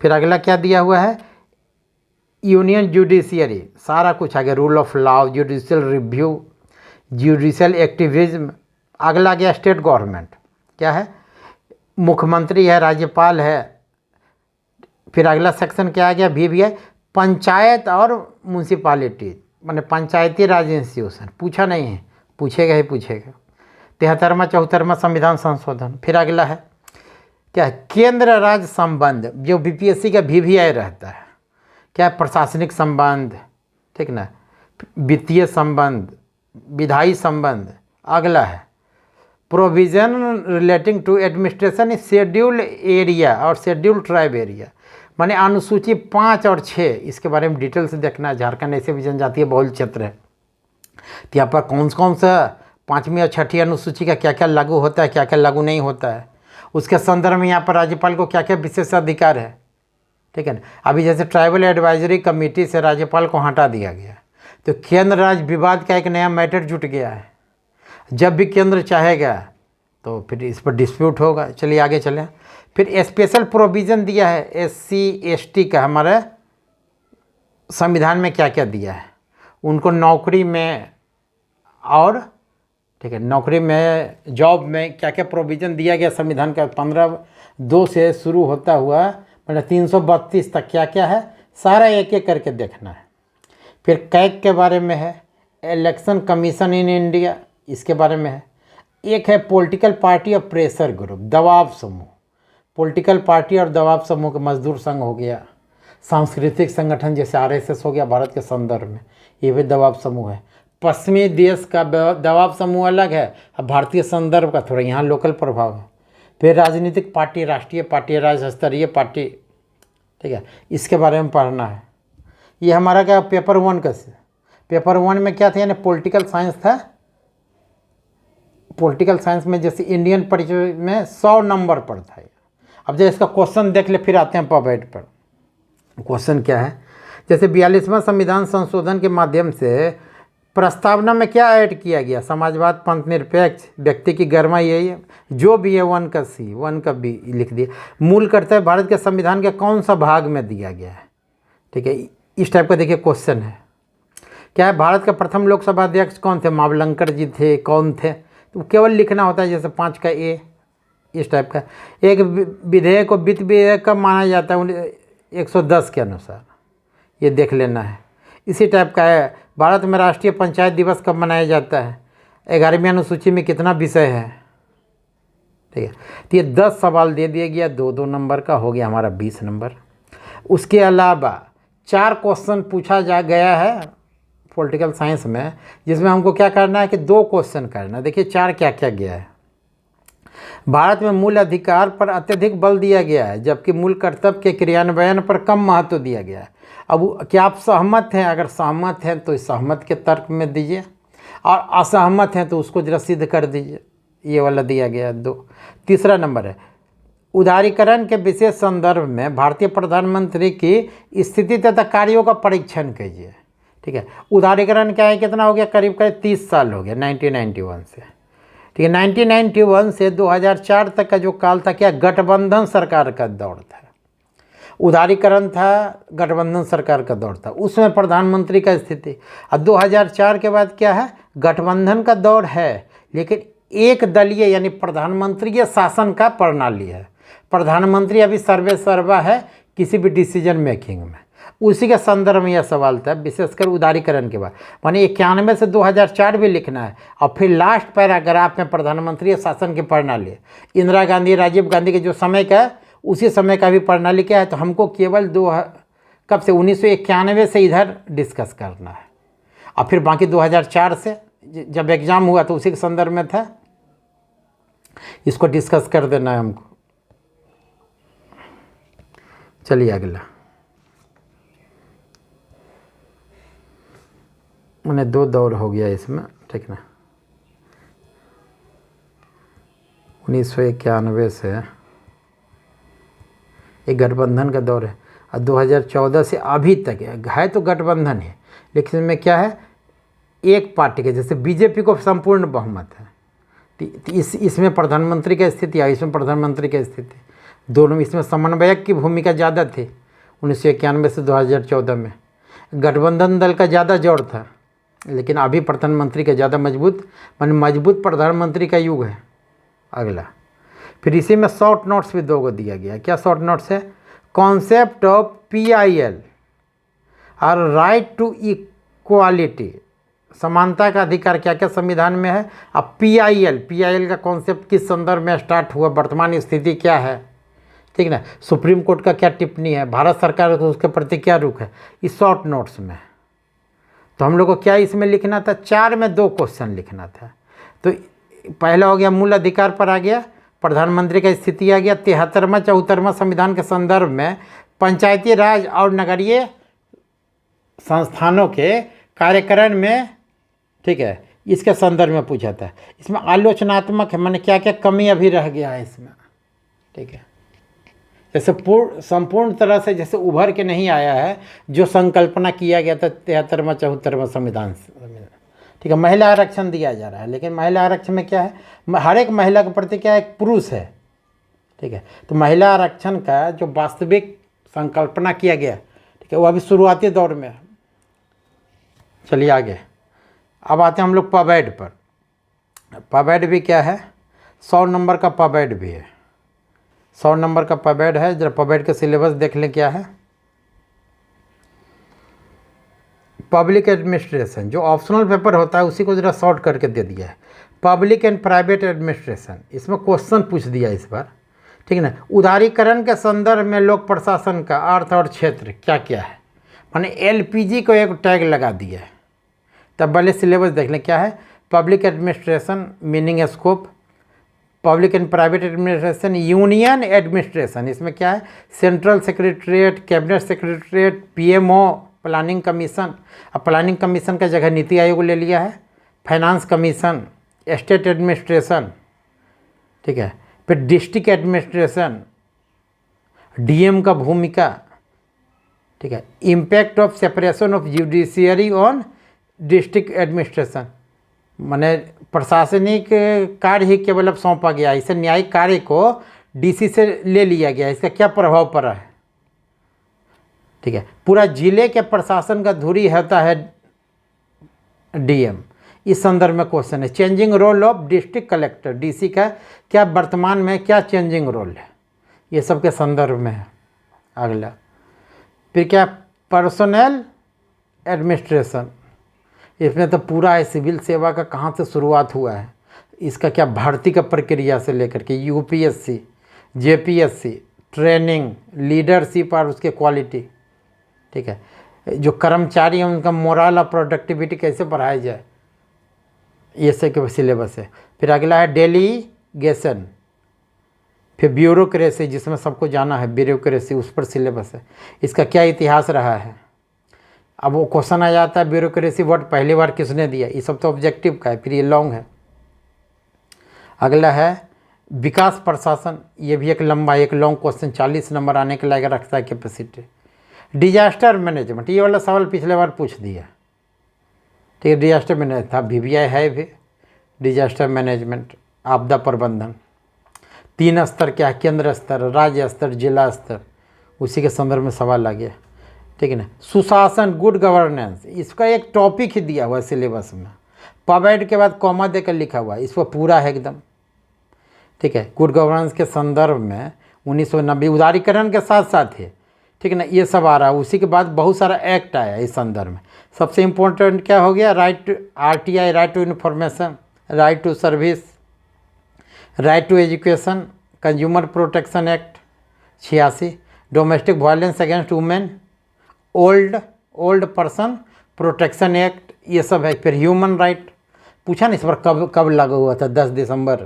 फिर अगला क्या दिया हुआ है, यूनियन जुडिशियरी, सारा कुछ आगे, rule of law, judicial review, judicial activism. अगला गया स्टेट गवर्नमेंट, क्या है, मुख्यमंत्री है, राज्यपाल है। फिर अगला सेक्शन क्या आ गया, भी है पंचायत और म्यूनसिपालिटी, माने पंचायती राज इंस्टीट्यूशन। पूछा नहीं है, पूछेगा ही पूछेगा। 73वां 74वां संविधान संशोधन। फिर अगला है क्या है, केंद्र राज्य संबंध, जो बीपीएससी का VVI रहता है, क्या है, प्रशासनिक संबंध, ठीक ना, वित्तीय संबंध, विधायी संबंध। अगला है provision relating to administration scheduled area और शेड्यूल्ड ट्राइब एरिया, माने अनुसूची 5 और 6, इसके बारे में डिटेल से देखना है। झारखंड ऐसे भी जनजातीय बहुल क्षेत्र है, तो यहाँ पर कौन सा 5वीं और 6ठी अनुसूची का क्या क्या लागू होता है, क्या क्या लागू नहीं होता है, उसके संदर्भ में यहाँ पर राज्यपाल को क्या क्या विशेषाधिकार है, ठीक है ना। अभी जैसे ट्राइबल एडवाइजरी कमेटी से राज्यपाल को हटा दिया गया, तो केंद्र राज्य विवाद का एक नया मैटर जुट गया है। जब भी केंद्र चाहेगा तो फिर इस पर डिस्प्यूट होगा। चलिए आगे चलें। फिर स्पेशल प्रोविज़न दिया है SC ST का, हमारे संविधान में क्या क्या दिया है, उनको नौकरी में और, ठीक है, नौकरी में, जॉब में क्या क्या प्रोविज़न दिया गया संविधान का। 15(2) से शुरू होता हुआ मतलब 332 तक क्या क्या है, सारा एक एक करके देखना है। फिर कैग के बारे में है, इलेक्शन कमीशन इन इंडिया, इसके बारे में है। एक है पॉलिटिकल पार्टी और प्रेशर ग्रुप, दबाव समूह, पॉलिटिकल पार्टी और दबाव समूह के मजदूर संघ हो गया, सांस्कृतिक संगठन जैसे RSS हो गया भारत के संदर्भ में, ये भी दबाव समूह है। पश्चिमी देश का दबाव समूह अलग है, अब भारतीय संदर्भ का थोड़ा यहाँ लोकल प्रभाव है। फिर राजनीतिक पार्टी, राष्ट्रीय पार्टी, राज्य स्तरीय पार्टी, ठीक है, इसके बारे में पढ़ना है। ये हमारा क्या पेपर 1 का, पेपर 1 में क्या था, यानी पॉलिटिकल साइंस था। पॉलिटिकल साइंस में जैसे इंडियन परिचय में 100 नंबर पर था। अब जब इसका क्वेश्चन देख ले, फिर आते हैं पॉइंट पर। क्वेश्चन क्या है, जैसे 42वां संविधान संशोधन के माध्यम से प्रस्तावना में क्या ऐड किया गया, समाजवाद, पंथ निरपेक्ष, व्यक्ति की गरिमा, यही है जो भी है। 1 का C, 1 का B लिख दिया। मूल कर्तव्य भारत के संविधान के कौन सा भाग में दिया गया है, ठीक है, इस टाइप का देखिए क्वेश्चन है। क्या है, भारत का प्रथम लोकसभा अध्यक्ष कौन थे, मावलंकर जी थे, कौन थे, तो केवल लिखना होता है, जैसे 5 का A, इस टाइप का। एक विधेयक को वित्त विधेयक कब माना जाता है, 110 के अनुसार, ये देख लेना है। इसी टाइप का है, भारत में राष्ट्रीय पंचायत दिवस कब मनाया जाता है, 11वीं अनुसूची में कितना विषय है, ठीक है। तो ये 10 सवाल दे दिया गया, 2-2 नंबर का, हो गया हमारा 20 नंबर। उसके अलावा 4 क्वेश्चन पूछा गया है पॉलिटिकल साइंस में, जिसमें हमको क्या करना है कि 2 क्वेश्चन करना है। देखिए 4 क्या क्या गया है। भारत में मूल अधिकार पर अत्यधिक बल दिया गया है, जबकि मूल कर्तव्य के क्रियान्वयन पर कम महत्व दिया गया है। अब क्या आप सहमत हैं, अगर सहमत हैं तो सहमत के तर्क में दीजिए, और असहमत हैं तो उसको जरा सिद्ध कर दीजिए, ये वाला दिया गया है 2। तीसरा नंबर है, उदारीकरण के विशेष संदर्भ में भारतीय प्रधानमंत्री की स्थिति तथा कार्यों का परीक्षण कीजिए, ठीक है। उदारीकरण क्या है, कितना हो गया, करीब करीब 30 साल हो गया, 1991 से, ठीक है। 1991 से 2004 तक का जो काल था, क्या गठबंधन सरकार का दौर था। उदारीकरण था, गठबंधन सरकार का दौर था, उसमें प्रधानमंत्री का स्थिति। अब 2004 के बाद क्या है, गठबंधन का दौर है, लेकिन एक दलीय यानी प्रधानमंत्री शासन का प्रणाली है। प्रधानमंत्री अभी सर्वे सर्वा है किसी भी डिसीजन मेकिंग में, उसी के संदर्भ में यह सवाल था, विशेषकर उदारीकरण के बाद। माने 91 से 2004 भी लिखना है, और फिर लास्ट पैराग्राफ में प्रधानमंत्री शासन की प्रणाली, इंदिरा गांधी, राजीव गांधी के जो समय का, उसी समय का भी प्रणाली क्या है। तो हमको केवल कब से 1991 से इधर डिस्कस करना है, और फिर बाकी 2004 से जब एग्ज़ाम हुआ तो उसी के संदर्भ में था, इसको डिस्कस कर देना है हमको। चलिए अगला, मैंने 2 दौर हो गया इसमें, ठीक ना। 1991 से एक गठबंधन का दौर है, और 2014 से अभी तक है तो गठबंधन है, लेकिन इसमें क्या है, एक पार्टी के, जैसे बीजेपी को संपूर्ण बहुमत है, इसमें प्रधानमंत्री की स्थिति है, इसमें प्रधानमंत्री की स्थिति, दोनों इसमें समन्वयक की भूमिका ज़्यादा थी 1991 से 2014 में। गठबंधन दल का ज़्यादा जोर था, लेकिन अभी प्रधानमंत्री का ज़्यादा मजबूत प्रधानमंत्री का युग है। अगला फिर इसी में शॉर्ट नोट्स भी 2 को दिया गया। क्या शॉर्ट नोट्स है? कॉन्सेप्ट ऑफ PIL और राइट टू इक्वालिटी, समानता का अधिकार क्या क्या संविधान में है। अब PIL का कॉन्सेप्ट किस संदर्भ में स्टार्ट हुआ, वर्तमान स्थिति क्या है, ठीक ना, सुप्रीम कोर्ट का क्या टिप्पणी है, भारत सरकार को उसके प्रति क्या रुख है, इस शॉर्ट नोट्स में। तो हम लोग को क्या इसमें लिखना था? 4 में 2 क्वेश्चन लिखना था। तो पहला हो गया मूल अधिकार पर आ गया, प्रधानमंत्री का स्थिति आ गया, 73वां 74वां संविधान के संदर्भ में पंचायती राज और नगरीय संस्थानों के कार्यक्रम में, ठीक है, इसके संदर्भ में पूछा था। इसमें आलोचनात्मक है, माने क्या क्या कमी अभी रह गया है इसमें, ठीक है, जैसे संपूर्ण तरह से जैसे उभर के नहीं आया है जो संकल्पना किया गया था 73वां 74वां संविधान, ठीक है। महिला आरक्षण दिया जा रहा है, लेकिन महिला आरक्षण में क्या है, हर एक महिला के प्रति क्या एक पुरुष है, ठीक है। तो महिला आरक्षण का जो वास्तविक संकल्पना किया गया, ठीक है, वो अभी शुरुआती दौर में है। चलिए आगे, अब आते हैं हम लोग पबैड पर। पबैड भी क्या है? 100 नंबर का पबैड भी है, 100 नंबर का पबैड है। जरा पबैड का सिलेबस देख लें क्या है। पब्लिक एडमिनिस्ट्रेशन जो ऑप्शनल पेपर होता है उसी को ज़रा शॉर्ट करके दे दिया है। पब्लिक एंड प्राइवेट एडमिनिस्ट्रेशन, इसमें क्वेश्चन पूछ दिया इस बार, ठीक है ना। उदारीकरण के संदर्भ में लोक प्रशासन का अर्थ और क्षेत्र क्या क्या है, माने LPG को एक टैग लगा दिया है। तब पहले सिलेबस देख लें क्या है। Public administration meaning scope, public and private administration, union administration, इसमें क्या है, central secretariat, cabinet secretariat, PMO, planning commission. अब प्लानिंग कमीशन का जगह नीति आयोग ले लिया है। फाइनेंस कमीशन, स्टेट एडमिनिस्ट्रेशन, ठीक है। फिर डिस्ट्रिक्ट एडमिनिस्ट्रेशन, DM का भूमिका, ठीक है। Impact of separation of judiciary on district administration, माने प्रशासनिक कार्य ही केवल अब सौंपा गया, इसे न्यायिक कार्य को DC से ले लिया गया, इसका क्या प्रभाव पड़ा है, ठीक है। पूरा जिले के प्रशासन का धुरी होता है DM, इस संदर्भ में क्वेश्चन है। Changing role of district collector, DC का क्या वर्तमान में क्या चेंजिंग रोल है, ये सब के संदर्भ में है। अगला फिर क्या, पर्सनल एडमिनिस्ट्रेशन, इसमें तो पूरा है सिविल सेवा का कहाँ से शुरुआत हुआ है, इसका क्या भर्ती का प्रक्रिया से लेकर के UPSC, JPSC, ट्रेनिंग, लीडरशिप और उसके क्वालिटी, ठीक है। जो कर्मचारी हैं उनका मोरल और प्रोडक्टिविटी कैसे बढ़ाया जाए, ये सब सिलेबस है। फिर अगला है डेलीगेशन, फिर ब्यूरोक्रेसी, जिसमें सबको जाना है ब्यूरोक्रेसी, उस पर सिलेबस है। इसका क्या इतिहास रहा है। अब वो क्वेश्चन आ जाता है ब्यूरोक्रेसी वर्ड पहली बार किसने दिया, ये सब तो ऑब्जेक्टिव का है, फिर ये लॉन्ग है। अगला है विकास प्रशासन, ये भी एक लॉन्ग क्वेश्चन, 40 नंबर आने के लायक रखता है कैपेसिटी। डिजास्टर मैनेजमेंट, ये वाला सवाल पिछले बार पूछ दिया, ठीक है। डिजास्टर मैनेजमेंट था, VVI है भी, डिजास्टर मैनेजमेंट, आपदा प्रबंधन। 3 स्तर क्या है, केंद्र स्तर, राज्य स्तर, जिला स्तर, उसी के संदर्भ में सवाल आ गया, ठीक है ना। सुशासन, गुड गवर्नेंस, इसका एक टॉपिक ही दिया हुआ है सिलेबस में, पबैड के बाद कॉमा देकर लिखा हुआ है, इसको पूरा है एकदम, ठीक है। गुड गवर्नेंस के संदर्भ में 1990 उदारीकरण के साथ साथ है, ठीक है ना, ये सब आ रहा है। उसी के बाद बहुत सारा एक्ट आया इस संदर्भ में। सबसे इम्पोर्टेंट क्या हो गया, RTI, right to information, right to service, right to education, consumer protection act 86, domestic violence against women, old person protection act, ये सब है। फिर ह्यूमन राइट पूछा ना इस पर कब लागू हुआ था, 10 दिसंबर,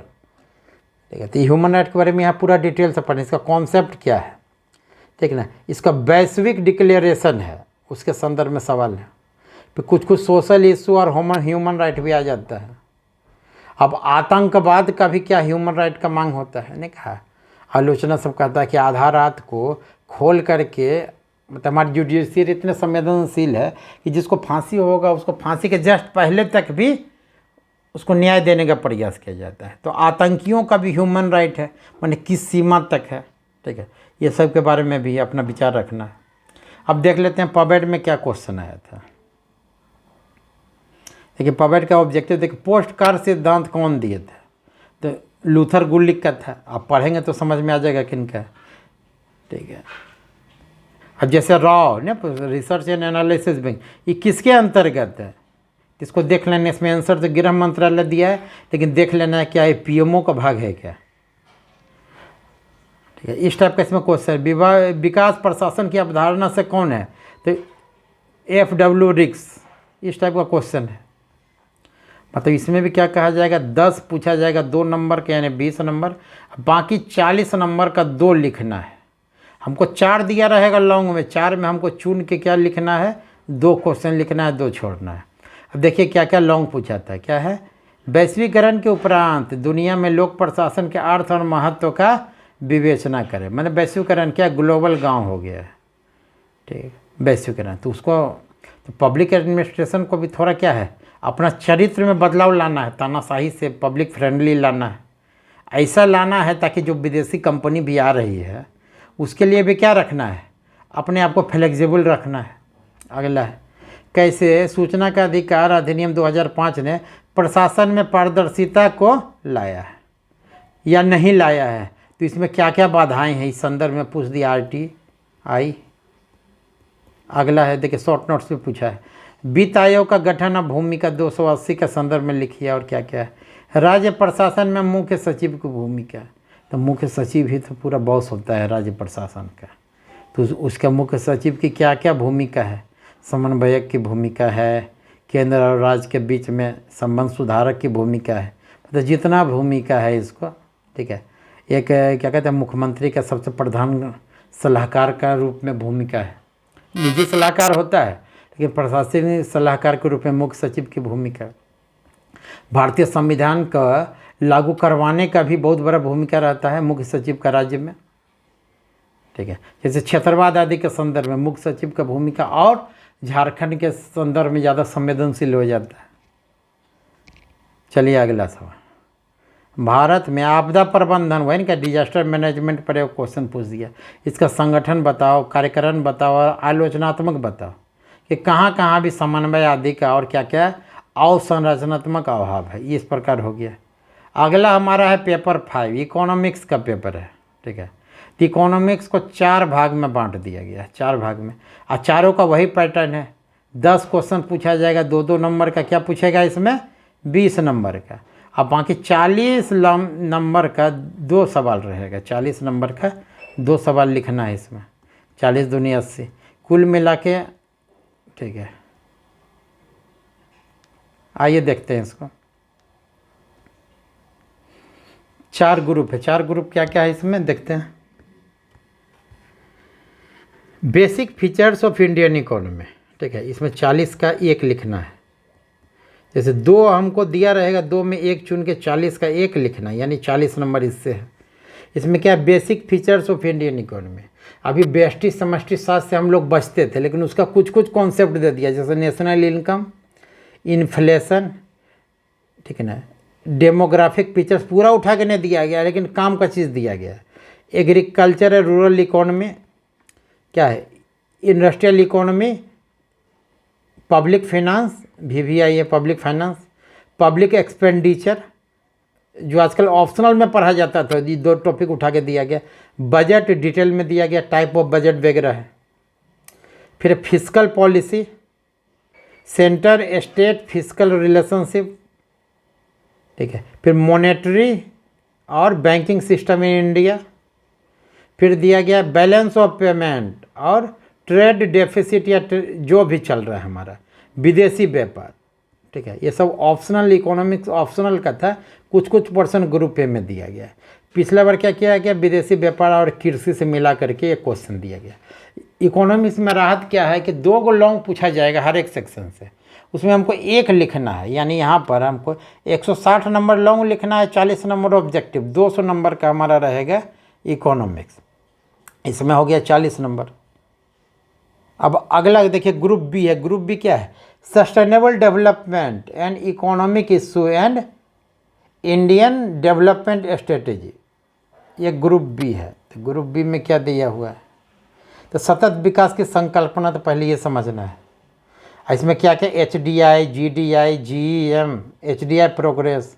ठीक है। तो ह्यूमन राइट के बारे में यहाँ पूरा डिटेल से पढ़ें, इसका कॉन्सेप्ट क्या है, ठीक है ना। इसका वैश्विक डिक्लेरेशन है, उसके संदर्भ में सवाल है। फिर कुछ सोशल इशू और ह्यूमन राइट भी आ जाता है। अब आतंकवाद का भी क्या ह्यूमन राइट का मांग होता है, नहीं कहा, आलोचना सब कहता है कि आधा रात को खोल करके, मतलब हमारी जुडिशियरी इतने संवेदनशील है कि जिसको फांसी होगा उसको फांसी के जस्ट पहले तक भी उसको न्याय देने का प्रयास किया जाता है। तो आतंकियों का भी ह्यूमन राइट है, माने किस सीमा तक है, ठीक है, ये सब के बारे में भी अपना विचार रखना है। अब देख लेते हैं पबेड में क्या क्वेश्चन आया था। देखिए पबेड का ऑब्जेक्टिव देखिए, पोस्ट कार्ड सिद्धांत कौन दिए थे, तो लूथर गुलिक का था। आप पढ़ेंगे तो समझ में आ जाएगा किन का, ठीक है। अब जैसे रॉ ने रिसर्च एंड एनालिसिस बैंक, ये किसके अंतर्गत है, इसको देख लेना। इसमें आंसर तो गृह मंत्रालय दिया है, लेकिन देख लेना है क्या ये पीएमओ का भाग है क्या, ठीक है। इस टाइप का इसमें क्वेश्चन। विकास प्रशासन की अवधारणा से कौन है, तो FW रिक्स, इस टाइप का क्वेश्चन है। मतलब इसमें भी क्या कहा जाएगा, 10 पूछा जाएगा 2 नंबर के, यानी 20 नंबर, बाकी 40 नंबर का 2 लिखना है। हमको 4 दिया रहेगा लॉन्ग में, 4 में हमको चुन के क्या लिखना है, 2 क्वेश्चन लिखना है, 2 छोड़ना है। अब देखिए क्या क्या लॉन्ग पूछा था, क्या है, वैश्वीकरण के उपरांत दुनिया में लोक प्रशासन के अर्थ और महत्व का विवेचना करें। मैंने वैश्वीकरण क्या, ग्लोबल गांव हो गया है, ठीक, वैश्वीकरण। तो उसको तो पब्लिक एडमिनिस्ट्रेशन को भी थोड़ा क्या है, अपना चरित्र में बदलाव लाना है, तानाशाही से पब्लिक फ्रेंडली लाना है, ऐसा लाना है ताकि जो विदेशी कंपनी भी आ रही है उसके लिए भी क्या रखना है, अपने आप को फ्लेक्सिबल रखना है। अगला है, कैसे सूचना का अधिकार अधिनियम 2005 ने प्रशासन में पारदर्शिता को लाया है या नहीं लाया है, तो इसमें क्या क्या बाधाएं हैं, इस संदर्भ में पूछ दिया RTI। अगला है देखिए, शॉर्ट नोट्स में पूछा है, वित्त आयोग का गठन और भूमिका 280 का संदर्भ में लिखिए, और क्या क्या है। राज्य प्रशासन में मुख्य सचिव की भूमिका, तो मुख्य सचिव ही तो पूरा बॉस होता है राज्य प्रशासन का, तो उसका मुख्य सचिव की क्या क्या भूमिका है, समन्वयक की भूमिका है, केंद्र और राज्य के बीच में संबंध सुधारक की भूमिका है, तो जितना भूमिका है इसको, ठीक है। एक क्या कहते हैं, मुख्यमंत्री का सबसे प्रधान सलाहकार का रूप में भूमिका है, निजी सलाहकार होता है लेकिन प्रशासनिक सलाहकार के रूप में मुख्य सचिव की भूमिका। भारतीय संविधान का लागू करवाने का भी बहुत बड़ा भूमिका रहता है मुख्य सचिव का राज्य में, ठीक है। जैसे क्षेत्रवाद आदि के संदर्भ में मुख्य सचिव का भूमिका, और झारखंड के संदर्भ में ज़्यादा संवेदनशील हो जाता है। चलिए अगला सवाल, भारत में आपदा प्रबंधन वही इनका डिजास्टर मैनेजमेंट पर एक क्वेश्चन पूछ दिया, इसका संगठन बताओ, कार्यक्रम बताओ और आलोचनात्मक बताओ कि कहाँ कहाँ भी समन्वय आदि का और क्या क्या अवसंरचनात्मक अभाव है। इस प्रकार हो गया। अगला हमारा है पेपर 5, इकोनॉमिक्स का पेपर है, ठीक है। तो इकोनॉमिक्स को 4 भाग में बांट दिया गया है, 4 भाग में, और चारों का वही पैटर्न है। 10 क्वेश्चन पूछा जाएगा, 2-2 नंबर का क्या पूछेगा इसमें, 20 नंबर का, अब बाकी 40 नंबर का 2 सवाल रहेगा। 40 नंबर का 2 सवाल लिखना है इसमें, 40 दूनी 80, कुल मिला के, ठीक है। आइए देखते हैं इसको। 4 ग्रुप है, 4 ग्रुप क्या क्या है इसमें देखते हैं। Basic features of Indian economy, ठीक है, इसमें 40 का 1 लिखना है। जैसे 2 हमको दिया रहेगा, 2 में 1 चुन के 40 का 1 लिखना है, यानी 40 नंबर इससे है। इसमें क्या है, basic features of Indian economy. अभी व्यष्टि समष्टि शास्त्र से हम लोग बचते थे, लेकिन उसका कुछ कुछ कॉन्सेप्ट दे दिया, जैसे नेशनल इनकम, इन्फ्लेशन, ठीक है ना, डेमोग्राफिक फीचर्स पूरा उठा के नहीं दिया गया, लेकिन काम का चीज़ दिया गया। एग्रीकल्चर है, रूरल इकोनॉमी क्या है, industrial economy, public finance, VVI है पब्लिक फाइनेंस, पब्लिक एक्सपेंडिचर जो आजकल ऑप्शनल में पढ़ा जाता था, ये 2 टॉपिक उठा के दिया गया। बजट डिटेल में दिया गया, टाइप ऑफ बजट वगैरह है। फिर fiscal policy, centre state fiscal relationship, ठीक है। फिर मॉनेटरी और बैंकिंग सिस्टम इन इंडिया। फिर दिया गया बैलेंस ऑफ पेमेंट और ट्रेड डेफिसिट, या जो भी चल रहा है हमारा विदेशी व्यापार, ठीक है। ये सब ऑप्शनल, इकोनॉमिक्स ऑप्शनल का था, कुछ कुछ % ग्रुप ए में दिया गया। पिछला बार क्या किया गया, विदेशी व्यापार और कृषि से मिला करके एक क्वेश्चन दिया गया। इकोनॉमिक्स में राहत क्या है कि 2 को लॉन्ग पूछा जाएगा हर एक सेक्शन से, उसमें हमको 1 लिखना है, यानी यहाँ पर हमको 160 नंबर लॉन्ग लिखना है, 40 नंबर ऑब्जेक्टिव, 200 नंबर का हमारा रहेगा इकोनॉमिक्स। इसमें हो गया 40 नंबर। अब अगला देखिए ग्रुप बी है। ग्रुप बी क्या है, sustainable development and economic issue and Indian development strategy, ये ग्रुप बी है। तो ग्रुप बी में क्या दिया हुआ है? तो सतत विकास की संकल्पना तो पहले ये समझना है। इसमें क्या क्या HDI, GDI, GEM, HDI progress.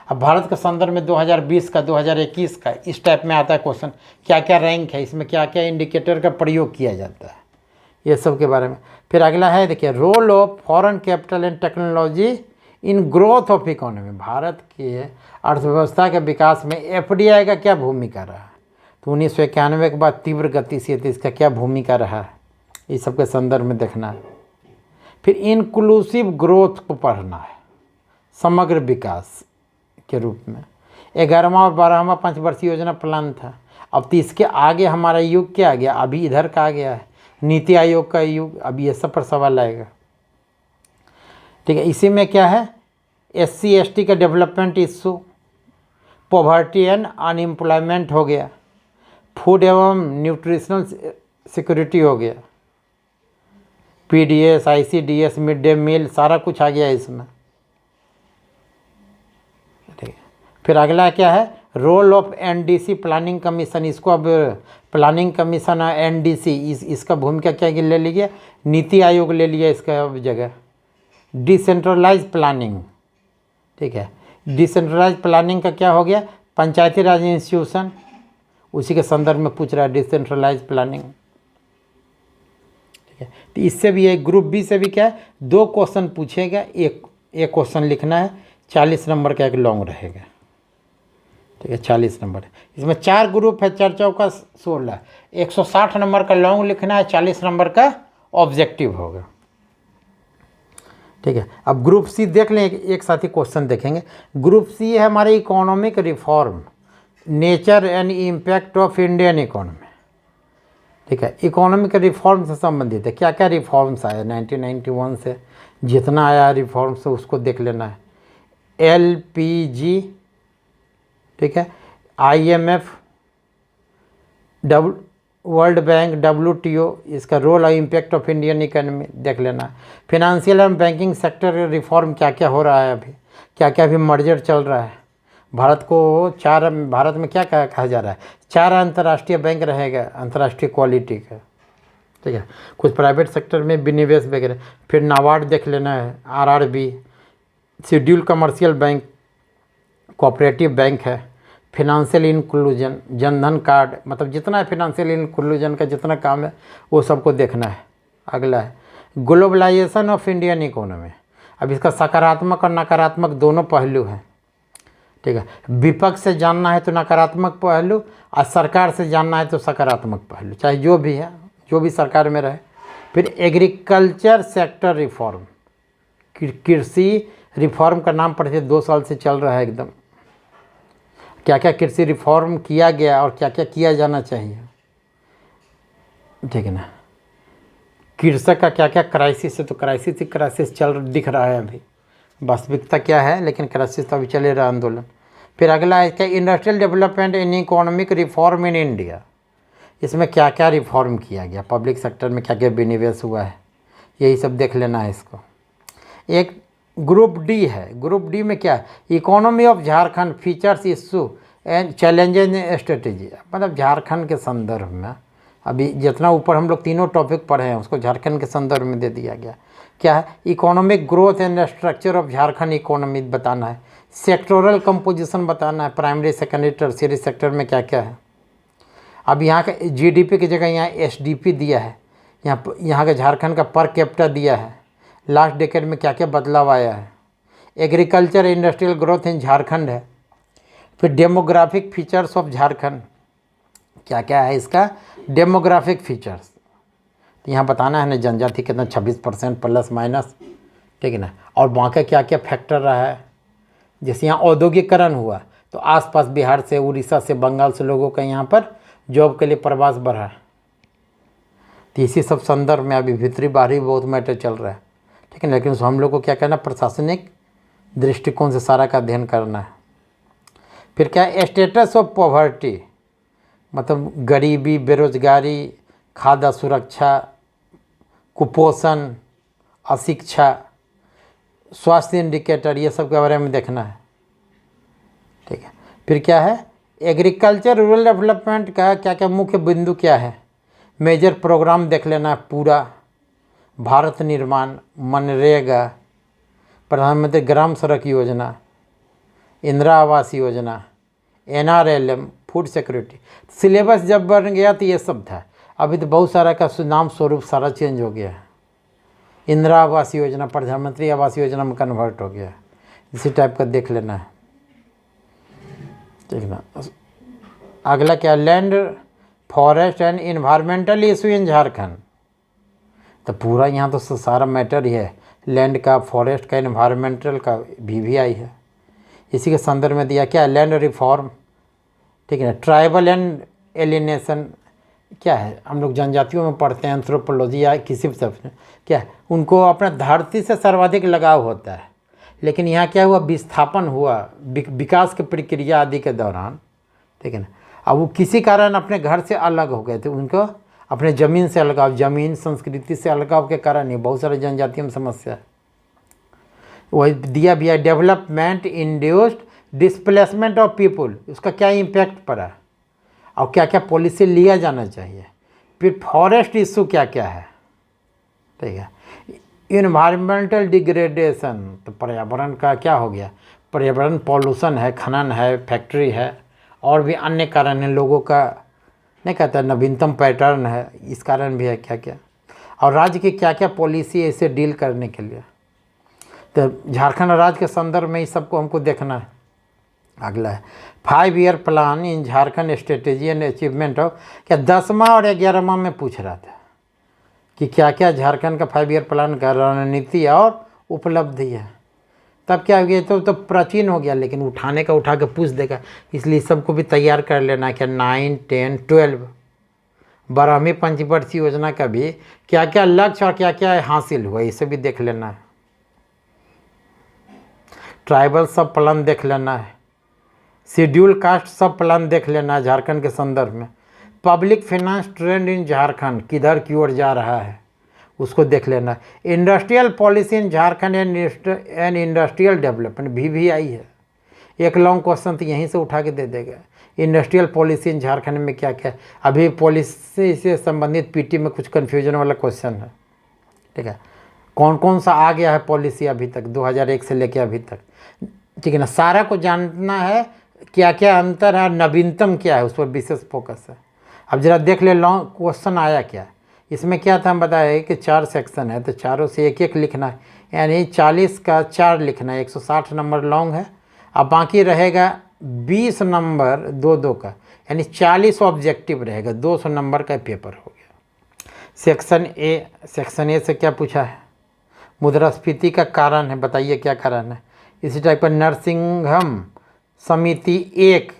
अब भारत के संदर्भ में 2020 का 2021 का इस टाइप में आता है क्वेश्चन, क्या क्या रैंक है, इसमें क्या क्या इंडिकेटर का प्रयोग किया जाता है, ये सब के बारे में। फिर अगला है देखिए, role of foreign capital and technology in growth of economy. Bharat के अर्थव्यवस्था के विकास में FDI का क्या भूमिका रहा, तो 1991 के बाद तीव्र गति से इसका क्या भूमिका रहा है, इस सब के संदर्भ में देखना है। फिर इंक्लूसिव ग्रोथ को पढ़ना है, समग्र विकास के रूप में। 11वां और 12वां पंचवर्षीय योजना प्लान था। अब तो इसके आगे हमारा युग क्या आ गया, अभी इधर का आ गया है नीति आयोग का युग। अब ये सब पर सवाल आएगा, ठीक है। इसी में क्या है, SC ST का development issue, poverty and unemployment हो गया, फूड एवं न्यूट्रिशनल सिक्योरिटी हो गया, PDS, ICDS, mid day meal, सारा कुछ आ गया इसमें, ठीक है। फिर अगला क्या है, role of NDC planning commission. इसको अब प्लानिंग कमीशन NDC इसका भूमिका क्या ले लिया, नीति आयोग ले लिया इसका अब जगह। डिसेंट्रलाइज प्लानिंग, ठीक है। डिसेंट्रलाइज प्लानिंग का क्या हो गया, पंचायती राज इंस्टीट्यूशन, उसी के संदर्भ में पूछ रहा है डिसेंट्रलाइज प्लानिंग, ठीक है। तो इससे भी एक ग्रुप बी से भी क्या है, 2 क्वेश्चन पूछेगा, एक क्वेश्चन लिखना है, 40 नंबर का एक लॉन्ग रहेगा, ठीक है। 40 नंबर इसमें 4 ग्रुप है, 4 चौका 16, 160 नंबर का लॉन्ग लिखना है, 40 नंबर का ऑब्जेक्टिव होगा, ठीक है। अब ग्रुप सी देख लें, एक साथ ही क्वेश्चन देखेंगे। ग्रुप सी है हमारे economic reform, nature and impact of Indian economy, ठीक है। इकोनॉमिक रिफॉर्म से संबंधित है, क्या क्या रिफॉर्म्स आए 1991 से, जितना आया रिफॉर्म से उसको देख लेना है। LPG, ठीक है, IMF, वर्ल्ड बैंक, WTO, इसका रोल और इम्पैक्ट ऑफ इंडियन इकोनॉमी देख लेना है। Financial and banking sector reform क्या क्या हो रहा है, अभी क्या क्या अभी मर्जर चल रहा है। भारत में क्या कहा जा रहा है, 4 अंतर्राष्ट्रीय बैंक रहेगा, अंतर्राष्ट्रीय क्वालिटी का, ठीक है। कुछ प्राइवेट सेक्टर में विनिवेश वगैरह। फिर नाबार्ड देख लेना है, RRB, schedule commercial bank, cooperative bank है, फिनेंशियल इंक्लूजन, जनधन कार्ड, मतलब जितना है फिनेंशियल इंक्लूजन का जितना काम है वो सबको देखना है। अगला है ग्लोबलाइजेशन ऑफ इंडियन इकोनॉमी। अब इसका सकारात्मक और नकारात्मक दोनों पहलू हैं, ठीक है। विपक्ष से जानना है तो नकारात्मक पहलू, और सरकार से जानना है तो सकारात्मक पहलू, चाहे जो भी है, जो भी सरकार में रहे। फिर एग्रीकल्चर सेक्टर रिफॉर्म, कृषि रिफॉर्म का नाम पढ़ते 2 साल से चल रहा है एकदम, क्या क्या कृषि रिफॉर्म किया गया और क्या क्या किया जाना चाहिए, ठीक है ना। कृषक का क्या क्या क्राइसिस है, तो क्राइसिस ही क्राइसिस दिख रहा है अभी, वास्तविकता क्या है, लेकिन क्राइसिस तो अभी चले रहा आंदोलन। फिर अगला है क्या, industrial development in economic reform in India. इसमें क्या क्या रिफॉर्म किया गया, पब्लिक सेक्टर में क्या क्या विनिवेश हुआ है, यही सब देख लेना है इसको। एक ग्रुप डी है, ग्रुप डी में क्या है, economy of Jharkhand, features, issue and challenges and strategy. मतलब झारखंड के संदर्भ में अभी जितना ऊपर हम लोग तीनों टॉपिक पढ़े हैं उसको झारखंड के संदर्भ में दे दिया गया। क्या है, economic growth and structure of Jharkhand economy बताना है, सेक्टोरल कंपोजिशन बताना है, प्राइमरी सेकेंडरी टर्शियरी सेक्टर में क्या क्या है। अब यहाँ का GDP की जगह यहाँ SDP दिया है, यहाँ का झारखंड का पर कैपिटा दिया है, लास्ट डेकेड में क्या क्या बदलाव आया है। Agriculture industrial growth in Jharkhand है। फिर डेमोग्राफिक फीचर्स ऑफ झारखंड, क्या क्या है इसका डेमोग्राफिक फीचर्स, तो यहाँ बताना है ना, जनजाति कितना 26% प्लस माइनस, ठीक है ना। और वहाँ का क्या क्या फैक्टर रहा है, जैसे यहाँ औद्योगिकरण हुआ तो आसपास बिहार से, उड़ीसा से, बंगाल से लोगों का यहाँ पर जॉब के लिए प्रवास बढ़ा, तो इसी सब संदर्भ में अभी भीतरी बाहरी बहुत मैटर चल रहा है, ठीक है। लेकिन हम लोग को क्या करना, प्रशासनिक दृष्टिकोण से सारा का अध्ययन करना है। फिर क्या है, स्टेटस ऑफ पॉवर्टी, मतलब गरीबी, बेरोजगारी, खाद्य सुरक्षा, कुपोषण, अशिक्षा, स्वास्थ्य इंडिकेटर, ये सब के बारे में देखना है, ठीक है। फिर क्या है, एग्रीकल्चर रूरल डेवलपमेंट का क्या क्या मुख्य बिंदु क्या है, मेजर प्रोग्राम देख लेना पूरा, भारत निर्माण, मनरेगा, प्रधानमंत्री ग्राम सड़क योजना, Indira Awas Yojana, NRLM, food security. Syllabus जब बन गया तो ये सब था, अभी तो बहुत सारा का नाम स्वरूप सारा चेंज हो गया है। इंदिरा आवास योजना प्रधानमंत्री आवास योजना में कन्वर्ट हो गया, इसी टाइप का देख लेना है, ठीक ना। अगला क्या, land forest and environmental issue in Jharkhand. तो पूरा यहाँ तो सारा मैटर ही है, लैंड का, फॉरेस्ट का, इन्वायरमेंटल का भी आई है। इसी के संदर्भ में दिया क्या, लैंड रिफॉर्म, ठीक है। ट्राइबल एंड एलिनेशन क्या है, हम लोग जनजातियों में पढ़ते हैं एंथ्रोपोलॉजी या किसी भी सब क्या है, उनको अपना धरती से सर्वाधिक लगाव होता है, लेकिन यहाँ क्या हुआ, विस्थापन हुआ विकास की प्रक्रिया आदि के दौरान, ठीक है ना। अब वो किसी कारण अपने घर से अलग हो गए थे, उनको अपने ज़मीन से अलगाव, ज़मीन संस्कृति से अलगाव के कारण ही बहुत सारे जनजातियों में समस्या है। वही दिया भी है, development induced displacement of people, उसका क्या इम्पैक्ट पड़ा और क्या क्या पॉलिसी लिया जाना चाहिए। फिर फॉरेस्ट इशू क्या क्या है, ठीक है। इन्वायरमेंटल डिग्रेडेशन, तो पर्यावरण का क्या हो गया, पर्यावरण पॉल्यूशन है, खनन है, फैक्ट्री है, और भी अन्य कारण हैं, लोगों का नहीं कहता नवीनतम पैटर्न है, इस कारण भी है क्या क्या, और राज्य की क्या क्या पॉलिसी है इसे डील करने के लिए। तो झारखंड राज्य के संदर्भ में इस सबको हमको देखना है। अगला है 5 year plan in Jharkhand strategy and achievement of, क्या 10वां और 11वां में पूछ रहा था कि क्या क्या झारखंड का 5 ईयर प्लान का रणनीति और उपलब्धि है। तब क्या हो गया, तो प्राचीन हो गया, लेकिन उठाने का उठा के पूछ देगा, इसलिए सबको भी तैयार कर लेना। क्या 9, 10, 12 12वीं पंचवर्षीय योजना का भी क्या क्या लक्ष्य और क्या क्या हासिल हुआ, इसे भी देख लेना है। ट्राइबल सब प्लान देख लेना है, शेड्यूल कास्ट सब प्लान देख लेना है झारखंड के संदर्भ में। पब्लिक फाइनेंस ट्रेंड इन झारखंड किधर की ओर जा रहा है उसको देख लेना है। Industrial policy in Jharkhand and industrial development भी आई है, एक लॉन्ग क्वेश्चन तो यहीं से उठा के दे देगा। इंडस्ट्रियल पॉलिसी इन झारखंड में क्या क्या, अभी पॉलिसी से संबंधित पीटी में कुछ कन्फ्यूजन वाला क्वेश्चन है, ठीक है। कौन कौन सा आ गया है पॉलिसी अभी तक 2001 से लेके अभी तक, ठीक है ना। सारा को जानना है, क्या क्या अंतर है, नवीनतम क्या है, उस पर विशेष फोकस है। अब जरा देख ले लॉन्ग क्वेश्चन आया क्या, इसमें क्या था हम बताए कि 4 सेक्शन है, तो चारों से एक एक लिखना है, यानी 40 का 4 लिखना है, 160 नंबर लॉन्ग है। अब बाकी रहेगा 20 नंबर 2-2 का, यानी 40 ऑब्जेक्टिव रहेगा, 200 नंबर का पेपर हो गया। सेक्शन ए से क्या पूछा है, मुद्रास्फीति का कारण है, बताइए क्या कारण है। इसी टाइप पर नरसिंघम समिति 1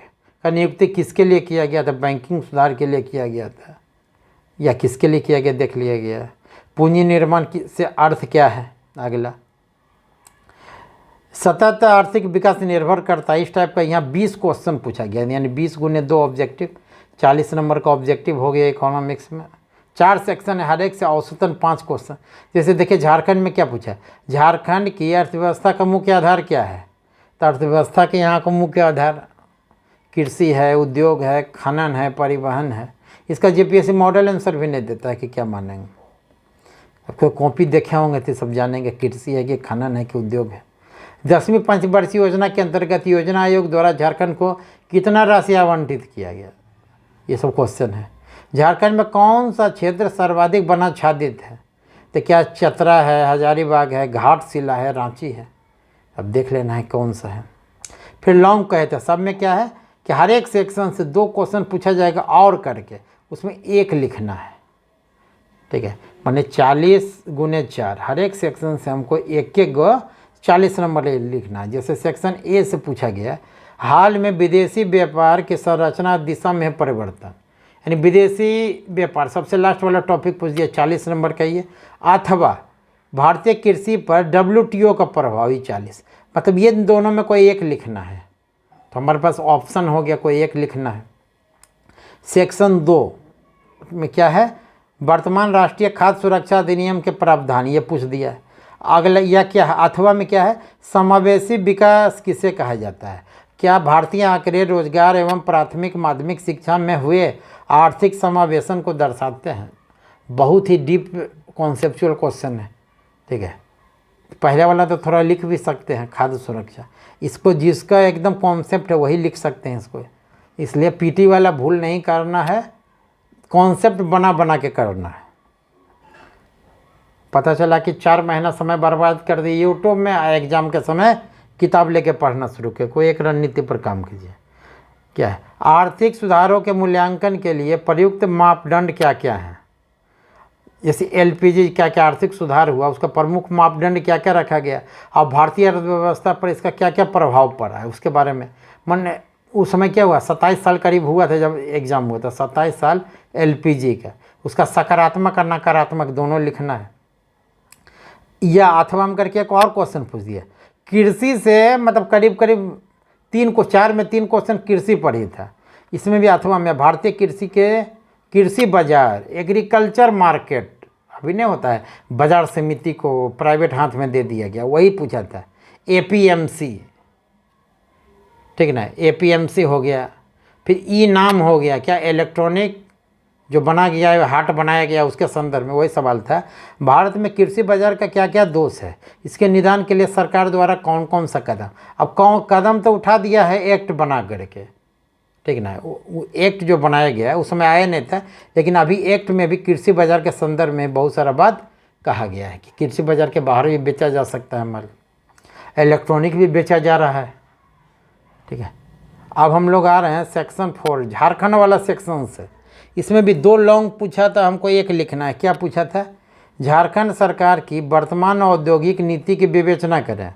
का नियुक्ति किसके लिए किया गया था, बैंकिंग सुधार के लिए किया गया था या किसके लिए किया गया, देख लिया गया। पूंजी निर्माण से अर्थ क्या है, अगला सतत आर्थिक विकास निर्भर करता है, इस टाइप का यहाँ 20 क्वेश्चन पूछा गया, यानी 20 गुने 2 ऑब्जेक्टिव, 40 नंबर का ऑब्जेक्टिव हो गया इकोनॉमिक्स में। 4 सेक्शन है, हर एक से औसतन 5 क्वेश्चन। जैसे देखिए झारखंड में क्या पूछा है, झारखंड की अर्थव्यवस्था का मुख्य आधार क्या है, तो अर्थव्यवस्था के यहाँ का मुख्य आधार कृषि है, उद्योग है, खनन है, परिवहन है। इसका जीपीएससी मॉडल आंसर भी नहीं देता है कि क्या मानेंगे, आपको कॉपी देखे होंगे तो सब जानेंगे कृषि है कि खनन है कि उद्योग है। 10वीं पंचवर्षीय योजना के अंतर्गत योजना आयोग द्वारा झारखंड को कितना राशि आवंटित किया गया, ये सब क्वेश्चन है। झारखंड में कौन सा क्षेत्र सर्वाधिक वनाच्छादित है, तो क्या चतरा है, हजारीबाग है, घाटशिला है, रांची है। अब देख लेना है कौन सा है। फिर लॉन्ग कहते हैं, सब में क्या है कि हर एक सेक्शन से 2 क्वेश्चन पूछा जाएगा और करके उसमें 1 लिखना है, ठीक है। माने 40 गुने 4, हर एक सेक्शन से हमको एक एक 40 नंबर लिखना है। जैसे सेक्शन ए से पूछा गया, हाल में विदेशी व्यापार की संरचना दिशा में परिवर्तन, यानी विदेशी व्यापार सबसे लास्ट वाला टॉपिक पूछ दिया, 40 नंबर का ये। अथवा भारतीय कृषि पर WTO का प्रभाव, 40, मतलब ये दोनों में कोई एक लिखना है, तो हमारे पास ऑप्शन हो गया कोई एक लिखना है। सेक्शन 2 में क्या है, वर्तमान राष्ट्रीय खाद्य सुरक्षा अधिनियम के प्रावधान, ये पूछ दिया है। अगला या क्या है, अथवा में क्या है, समावेशी विकास किसे कहा जाता है, क्या भारतीय आंकड़े रोजगार एवं प्राथमिक माध्यमिक शिक्षा में हुए आर्थिक समावेशन को दर्शाते हैं? बहुत ही डीप कॉन्सेप्चुअल क्वेश्चन है, ठीक है। पहले वाला तो थोड़ा लिख भी सकते हैं, खाद्य सुरक्षा, इसको जिसका एकदम कॉन्सेप्ट है वही लिख सकते हैं इसको, इसलिए पीटी वाला भूल नहीं करना है, कॉन्सेप्ट बना बना के करना है। पता चला कि 4 महीना समय बर्बाद कर दिए यूट्यूब में, एग्जाम के समय किताब लेके पढ़ना शुरू किया। कोई एक रणनीति पर काम कीजिए। क्या है? आर्थिक सुधारों के मूल्यांकन के लिए प्रयुक्त मापदंड क्या क्या हैं? जैसे एलपीजी क्या क्या आर्थिक सुधार हुआ, उसका प्रमुख मापदंड क्या क्या रखा गया, और भारतीय अर्थव्यवस्था पर इसका क्या क्या प्रभाव पड़ा है उसके बारे में। मन उस समय क्या हुआ, 27 साल करीब हुआ था जब एग्ज़ाम हुआ था, 27 साल एलपीजी का, उसका सकारात्मक और नकारात्मक दोनों लिखना है। या अथवा हम करके एक और क्वेश्चन पूछ दिया, कृषि से मतलब करीब करीब 4 में 3 क्वेश्चन कृषि पर ही था, इसमें भी अथवा में भारतीय कृषि बाजार, एग्रीकल्चर मार्केट, अभी नहीं होता है बाजार समिति को प्राइवेट हाथ में दे दिया गया, वही पूछा था। एपीएमसी, ठीक ना, एपीएमसी हो गया। फिर ई नाम हो गया, क्या इलेक्ट्रॉनिक जो बना गया है, हाट बनाया गया, उसके संदर्भ में वही सवाल था। भारत में कृषि बाजार का क्या क्या दोष है, इसके निदान के लिए सरकार द्वारा कौन कौन सा कदम, अब कौन कदम तो उठा दिया है एक्ट बना करके, ठीक ना। वो एक्ट जो बनाया गया है उस समय आया नहीं था, लेकिन अभी एक्ट में भी कृषि बाजार के संदर्भ में बहुत सारा बात कहा गया है कि कृषि बाजार के बाहर भी बेचा जा सकता है माल, इलेक्ट्रॉनिक भी बेचा जा रहा है, ठीक है। अब हम लोग आ रहे हैं सेक्शन 4 झारखंड वाला सेक्शन से। इसमें भी 2 लॉन्ग पूछा था, हमको एक लिखना है। क्या पूछा था? झारखंड सरकार की वर्तमान औद्योगिक नीति की विवेचना करें,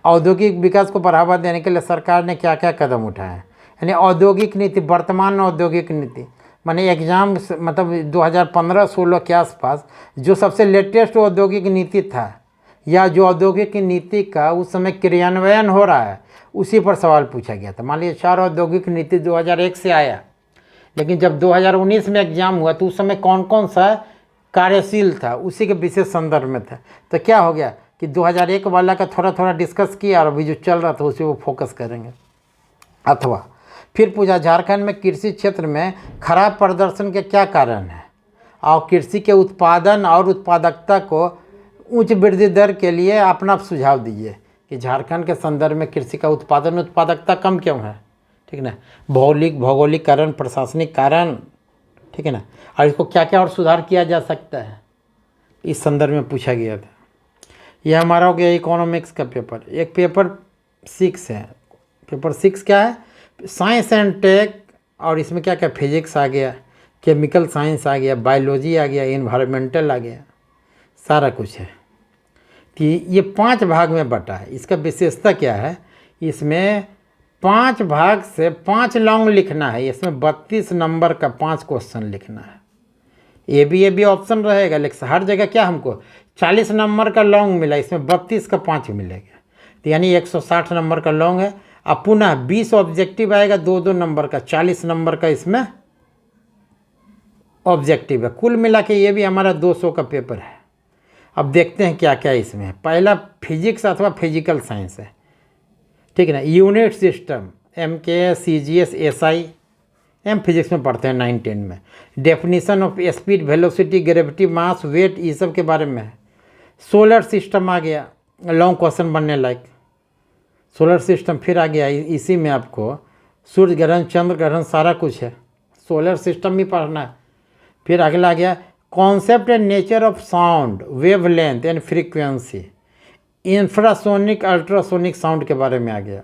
औद्योगिक विकास को बढ़ावा देने के लिए सरकार ने क्या क्या कदम उठाए। यानी औद्योगिक नीति, वर्तमान औद्योगिक नीति माने एग्जाम मतलब 2015-16 के आसपास जो सबसे लेटेस्ट औद्योगिक नीति था, या जो औद्योगिक नीति का उस समय क्रियान्वयन हो रहा है, उसी पर सवाल पूछा गया था। मान लीजिए 4 औद्योगिक नीति 2001 से आया, लेकिन जब 2019 में एग्जाम हुआ तो उस समय कौन कौन सा कार्यशील था, उसी के विशेष संदर्भ में था। तो क्या हो गया कि 2001 वाला का थोड़ा थोड़ा डिस्कस किया, और अभी जो चल रहा था उसी को फोकस करेंगे। अथवा फिर पूछा, झारखंड में कृषि क्षेत्र में खराब प्रदर्शन के क्या कारण हैं, और कृषि के उत्पादन और उत्पादकता को उच्च वृद्धि दर के लिए अपना सुझाव दीजिए कि झारखंड के संदर्भ में कृषि का उत्पादन उत्पादकता कम क्यों है, ठीक है ना। भौगोलिक कारण, प्रशासनिक कारण, ठीक है ना, और इसको क्या क्या और सुधार किया जा सकता है, इस संदर्भ में पूछा गया था। यह हमारा हो गया इकोनॉमिक्स का पेपर। एक पेपर 6 है। पेपर 6 क्या है? साइंस एंड टेक, और इसमें क्या क्या फिजिक्स आ गया, केमिकल साइंस आ गया, बायोलॉजी आ गया, इन्वायरमेंटल आ गया, सारा कुछ है। कि ये 5 भाग में बटा है। इसका विशेषता क्या है? इसमें 5 भाग से 5 लॉन्ग लिखना है। इसमें 32 नंबर का 5 क्वेश्चन लिखना है। ए बी ऑप्शन रहेगा, लेकिन हर जगह क्या हमको 40 नंबर का लॉन्ग मिला, इसमें 32 का 5 मिलेगा, तो यानी 160 नंबर का लॉन्ग है। अब पुनः 20 ऑब्जेक्टिव आएगा, 2-2 नंबर का, 40 नंबर का इसमें ऑब्जेक्टिव है। कुल मिला के ये भी हमारा 200 का पेपर है। अब देखते हैं क्या क्या इसमें है। पहला फिजिक्स अथवा फिजिकल साइंस है, ठीक है ना। Unit system, MKS, CGS, SI, हम फिजिक्स में पढ़ते हैं 9-10 में। Definition of speed, velocity, gravity, mass, weight, ये सब के बारे में है। सोलर सिस्टम आ गया, लॉन्ग क्वेश्चन बनने लायक। सोलर सिस्टम फिर आ गया, इसी में आपको सूर्य ग्रहण, चंद्र ग्रहण, सारा कुछ है। सोलर सिस्टम भी पढ़ना है। फिर अगला आ गया concept and nature of sound, wave length and frequency, infrasonic ultrasonic sound के बारे में आ गया।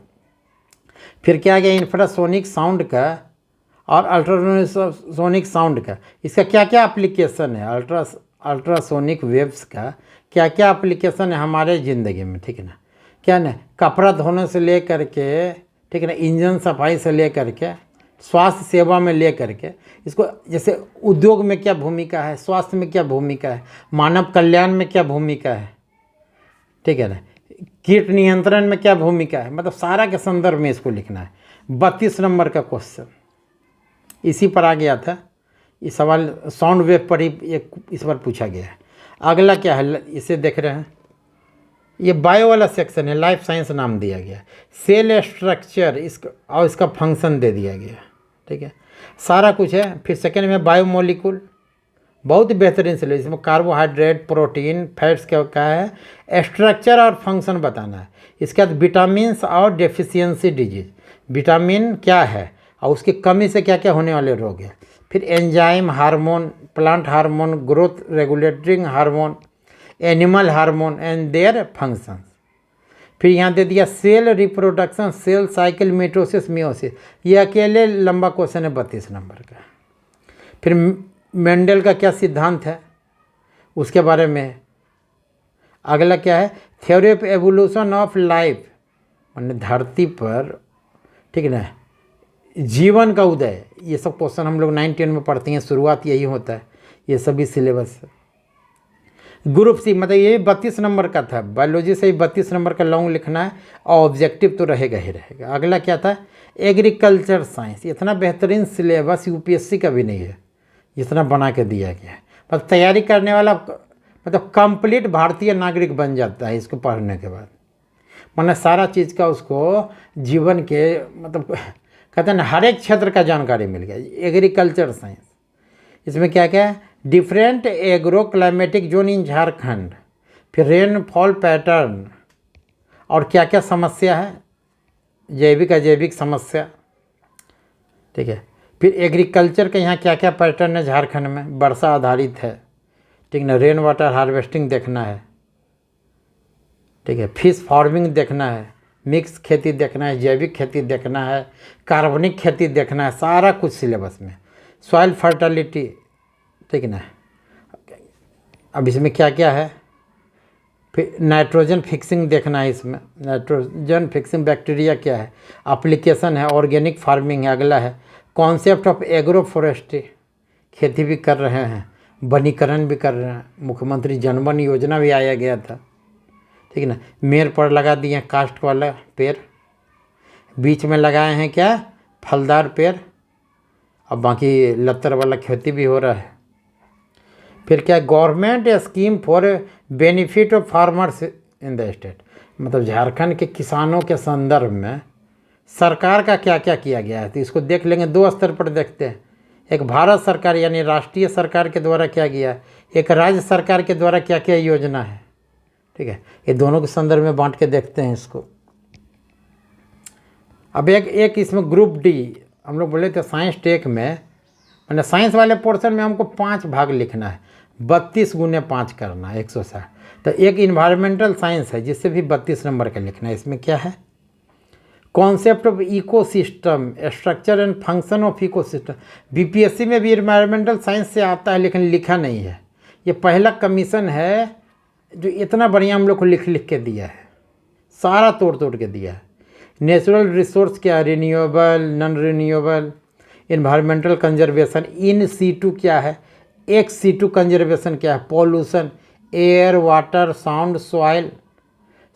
फिर क्या आ गया इंफ्रासोनिक साउंड का और अल्ट्रासोनिक साउंड का, इसका क्या क्या एप्लीकेशन है, अल्ट्रासोनिक वेव्स का क्या क्या एप्लीकेशन है हमारे ज़िंदगी में, ठीक है ना। क्या ना, कपड़ा धोने से ले करके, ठीक है ना, इंजन सफाई से ले करके, स्वास्थ्य सेवा में ले करके, इसको जैसे उद्योग में क्या भूमिका है, स्वास्थ्य में क्या भूमिका है, मानव कल्याण में क्या भूमिका है, ठीक है ना, कीट नियंत्रण में क्या भूमिका है, मतलब सारा के संदर्भ में इसको लिखना है। 32 नंबर का क्वेश्चन इसी पर आ गया था। ये सवाल साउंड वेव पर ही एक इस बार पूछा गया है। अगला क्या है, इसे देख रहे हैं, ये बायो वाला सेक्शन है, लाइफ साइंस नाम दिया गया। सेल स्ट्रक्चर इसका और इसका फंक्शन दे दिया गया, ठीक है, सारा कुछ है। फिर सेकेंड में बायो मॉलिक्यूल, बहुत बेहतरीन से इसमें कार्बोहाइड्रेट, प्रोटीन, फैट्स क्या है, स्ट्रक्चर और फंक्शन बताना है। इसके बाद विटामिन्स और डेफिशिएंसी डिजीज, विटामिन क्या है और उसकी कमी से क्या क्या होने वाले रोग हैं। फिर enzyme, hormone, plant hormone, growth regulating hormone, animal hormone and their functions. फिर यहाँ दे दिया cell reproduction, cell cycle, mitosis, meiosis. ये अकेले लंबा क्वेश्चन है 32 नंबर का। फिर मेंडल का क्या सिद्धांत है उसके बारे में। अगला क्या है, theory of evolution of life, माने धरती पर, ठीक है ना, जीवन का उदय। ये सब क्वेश्चन हम लोग 9-10 में पढ़ते हैं, शुरुआत यही होता है ये सभी सिलेबस। ग्रुप सी मतलब ये 32 नंबर का था, बायोलॉजी से ही 32 नंबर का लॉन्ग लिखना है और ऑब्जेक्टिव तो रहेगा ही रहेगा। अगला क्या था, एग्रीकल्चर साइंस। इतना बेहतरीन सिलेबस यूपीएससी का भी नहीं है जितना बना के दिया गया है। मतलब तैयारी करने वाला मतलब कंप्लीट भारतीय नागरिक बन जाता है इसको पढ़ने के बाद। मतलब सारा चीज़ का उसको जीवन के मतलब कहते हैं ना हर एक क्षेत्र का जानकारी मिल गया। एग्रीकल्चर साइंस, इसमें क्या क्या है, डिफरेंट एग्रो क्लाइमेटिक जोन इन झारखंड, फिर रेनफॉल पैटर्न और क्या क्या समस्या है, जैविक अजैविक समस्या, ठीक है। फिर एग्रीकल्चर के यहाँ क्या क्या पैटर्न है झारखंड में, वर्षा आधारित है, ठीक ना, रेन वाटर हार्वेस्टिंग देखना है, ठीक है, फिश फार्मिंग देखना है, मिक्स खेती देखना है, जैविक खेती देखना है, कार्बनिक खेती देखना है, सारा कुछ सिलेबस में। सॉइल फर्टिलिटी, ठीक ना। अब इसमें क्या क्या है, फिर नाइट्रोजन फिक्सिंग देखना है इसमें, नाइट्रोजन फिक्सिंग बैक्टीरिया क्या है, एप्लीकेशन है, ऑर्गेनिक फार्मिंग है। अगला है कॉन्सेप्ट ऑफ एग्रो फॉरेस्ट्री, खेती भी कर रहे हैं, वनीकरण भी कर रहे हैं, मुख्यमंत्री जनवन योजना भी आया गया था, ठीक है ना। मेड़ पर लगा दिए कास्ट वाला पेड़, बीच में लगाए हैं क्या, फलदार पेड़, अब बाकी लत्तर वाला खेती भी हो रहा है। फिर क्या, government scheme for benefit of farmers in the state, मतलब झारखंड के किसानों के संदर्भ में सरकार का क्या क्या किया गया है। तो इसको देख लेंगे, दो स्तर पर देखते हैं। एक भारत सरकार यानी राष्ट्रीय सरकार के द्वारा क्या किया, एक राज्य सरकार के द्वारा क्या क्या योजना है, ठीक है। ये दोनों के संदर्भ में बांट के देखते हैं इसको। अब एक इसमें ग्रुप डी, हम लोग बोले थे साइंस टेक में, मैंने साइंस वाले पोर्शन में हमको 5 भाग लिखना है, 32 × 5 करना है 160। तो एक इन्वायरमेंटल साइंस है जिससे भी 32 नंबर का लिखना है। इसमें क्या है, concept of ecosystem, structure and function of ecosystem. BPSC में भी इन्वायरमेंटल साइंस से आता है लेकिन लिखा नहीं है। ये पहला कमीशन है जो इतना बढ़िया हम लोग को लिख लिख के दिया है, सारा तोड़ तोड़ के दिया है। नेचुरल रिसोर्स क्या, renewable, non renewable, environmental conservation, in situ क्या है, एक्स सीटू कंजर्वेशन क्या है, pollution, air, water, sound, soil,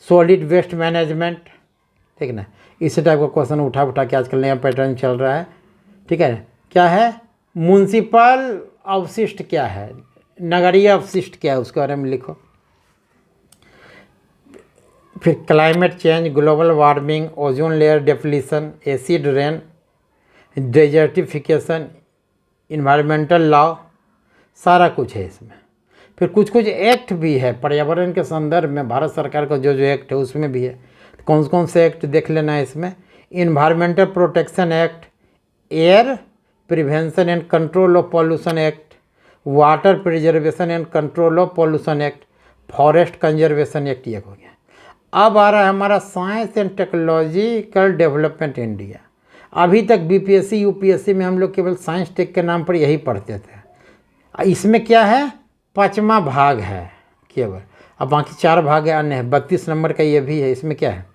solid waste management, ठीक है ना। इसी टाइप का क्वेश्चन उठा उठा के आजकल नया पैटर्न चल रहा है, ठीक है। क्या है, म्यूनसिपल अवशिष्ट क्या है, नगरीय अवशिष्ट क्या है, उसके बारे में लिखो। फिर climate change, global warming, ozone layer depletion, acid rain, desertification, environmental law, सारा कुछ है इसमें। फिर कुछ कुछ एक्ट भी है पर्यावरण के संदर्भ में, भारत सरकार का जो जो एक्ट है उसमें भी है। कौन कौन से एक्ट देख लेना है इसमें, environmental protection act, air prevention and control of pollution act, water preservation and control of pollution act, forest conservation act, ये हो गया। अब आ रहा है हमारा science and technological development India. अभी तक बीपीएससी यूपीएससी में हम लोग केवल साइंस टेक के नाम पर यही पढ़ते थे। इसमें क्या है, 5वां भाग है केवल, अब बाकी 4 भाग है अन्य है। 32 नंबर का ये भी है। इसमें क्या है,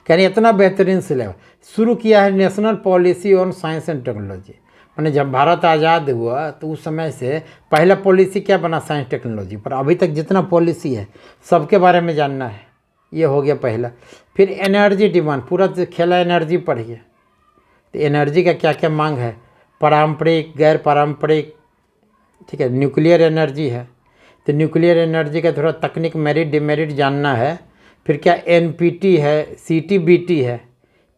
यानी इतना बेहतरीन सिलेबस शुरू किया है national policy on science and technology. मैंने जब भारत आज़ाद हुआ तो उस समय से पहला पॉलिसी क्या बना, साइंस टेक्नोलॉजी पर। अभी तक जितना पॉलिसी है सबके बारे में जानना है, ये हो गया पहला। फिर एनर्जी डिमांड, पूरा खेला एनर्जी पढ़िए। तो एनर्जी का क्या क्या मांग है, पारंपरिक, गैर पारंपरिक, ठीक है, न्यूक्लियर एनर्जी है, तो न्यूक्लियर एनर्जी का थोड़ा तकनीक मेरिट डिमेरिट जानना है। फिर क्या एनपीटी है, सीटीबीटी है।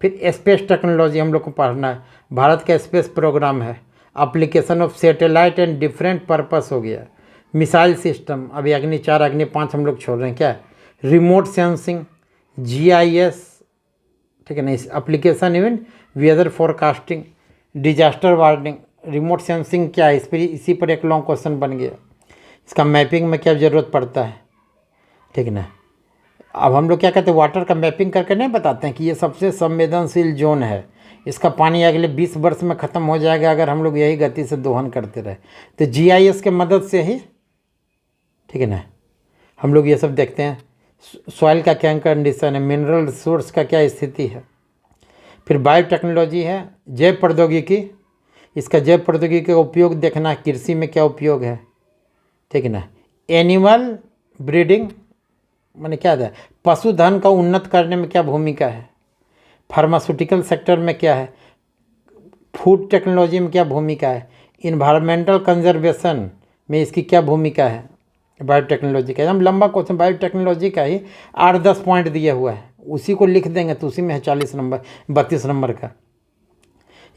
फिर स्पेस टेक्नोलॉजी हम लोग को पढ़ना है, भारत का स्पेस प्रोग्राम है। Application of satellite and different purpose हो गया। मिसाइल सिस्टम, अभी अग्नि 4 अग्नि 5 हम लोग छोड़ रहे हैं। क्या रिमोट सेंसिंग, जीआईएस, ठीक है ना, इस application even weather forecasting, disaster warning. Remote sensing क्या है, इसी पर एक लॉन्ग क्वेश्चन बन गया। इसका मैपिंग में क्या ज़रूरत पड़ता है, ठीक है ना। अब हम लोग क्या कहते हैं, वाटर का मैपिंग करके नहीं बताते हैं कि ये सबसे संवेदनशील जोन है, इसका पानी अगले 20 वर्ष में ख़त्म हो जाएगा अगर हम लोग यही गति से दोहन करते रहे। तो जीआईएस के मदद से ही, ठीक है ना, हम लोग ये सब देखते हैं। सॉइल का क्या कंडीशन है, मिनरल रिसोर्स का क्या स्थिति है। फिर बायोटेक्नोलॉजी है, जैव प्रौद्योगिकी, इसका जैव प्रौद्योगिकी का उपयोग देखना, कृषि में क्या उपयोग है, ठीक है ना। एनिमल ब्रीडिंग माने क्या है, पशुधन का उन्नत करने में क्या भूमिका है। फार्मास्यूटिकल सेक्टर में क्या है, फूड टेक्नोलॉजी में क्या भूमिका है। इन्वायरमेंटल कंजर्वेशन में इसकी क्या भूमिका है, बायोटेक्नोलॉजी का। एकदम लंबा क्वेश्चन, बायोटेक्नोलॉजी का ही 8-10 पॉइंट दिया हुआ है, उसी को लिख देंगे तो उसी में है 40 नंबर 32 नंबर का।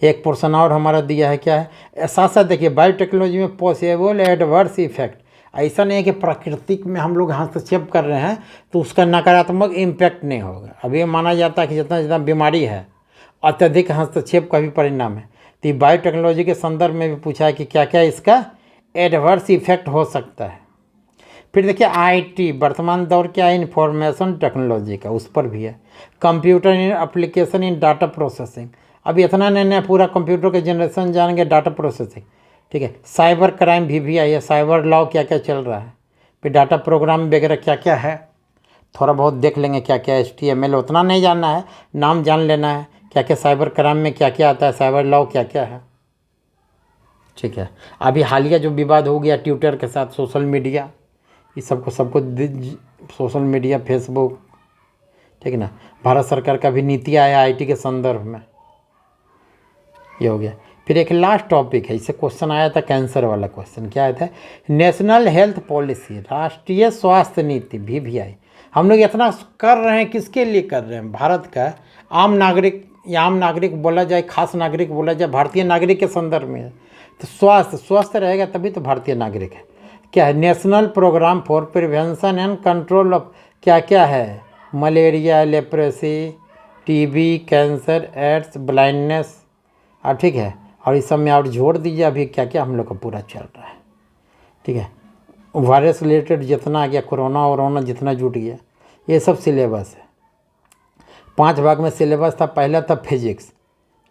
एक पोर्शन और हमारा दिया है, क्या है, साथ साथ देखिए बायोटेक्नोलॉजी में पॉसिबल एडवर्स इफेक्ट। ऐसा नहीं है कि प्राकृतिक में हम लोग हस्तक्षेप कर रहे हैं तो उसका नकारात्मक इम्पैक्ट नहीं होगा। अब ये माना जाता है कि जितना जितना बीमारी है अत्यधिक हस्तक्षेप का भी परिणाम है। तो ये बायोटेक्नोलॉजी के संदर्भ में भी पूछा है कि क्या क्या इसका एडवर्स इफेक्ट हो सकता है। फिर देखिए आईटी, वर्तमान दौर क्या है, इंफॉर्मेशन टेक्नोलॉजी का, उस पर भी है। Computer in application in data processing, अभी इतना नहीं पूरा कंप्यूटर के जनरेशन जानेंगे, डाटा प्रोसेसिंग, ठीक है। साइबर क्राइम भी आई है, साइबर लॉ क्या क्या चल रहा है। फिर डाटा प्रोग्राम वगैरह क्या क्या है, थोड़ा बहुत देख लेंगे क्या क्या, HTML उतना नहीं जानना है, नाम जान लेना है क्या क्या साइबर क्राइम में क्या क्या आता है, साइबर लॉ क्या क्या है, ठीक है। अभी हालिया जो विवाद हो गया ट्विटर के साथ, सोशल मीडिया, इस सबको सोशल मीडिया, फेसबुक, ठीक है ना। भारत सरकार का भी नीति आया IT के संदर्भ में, ये हो गया। फिर एक लास्ट टॉपिक है, इससे क्वेश्चन आया था, कैंसर वाला क्वेश्चन। क्या आया था, नेशनल हेल्थ पॉलिसी, राष्ट्रीय स्वास्थ्य नीति भी आई। हम लोग इतना कर रहे हैं, किसके लिए कर रहे हैं, भारत का आम नागरिक, या आम नागरिक बोला जाए, खास नागरिक बोला जाए, भारतीय नागरिक के संदर्भ में है। तो स्वस्थ रहेगा तभी तो भारतीय नागरिक है। क्या है, national program for prevention and control of क्या क्या है, malaria, leprosy, TB, cancer, AIDS, blindness, और ठीक है। और इस सब में और जोड़ दीजिए अभी क्या क्या हम लोग का पूरा चल रहा है, ठीक है। वायरस रिलेटेड जितना आ गया, कोरोना वोरोना जितना जुट गया, ये सब सिलेबस है। 5 भाग में सिलेबस था। पहला था फिजिक्स,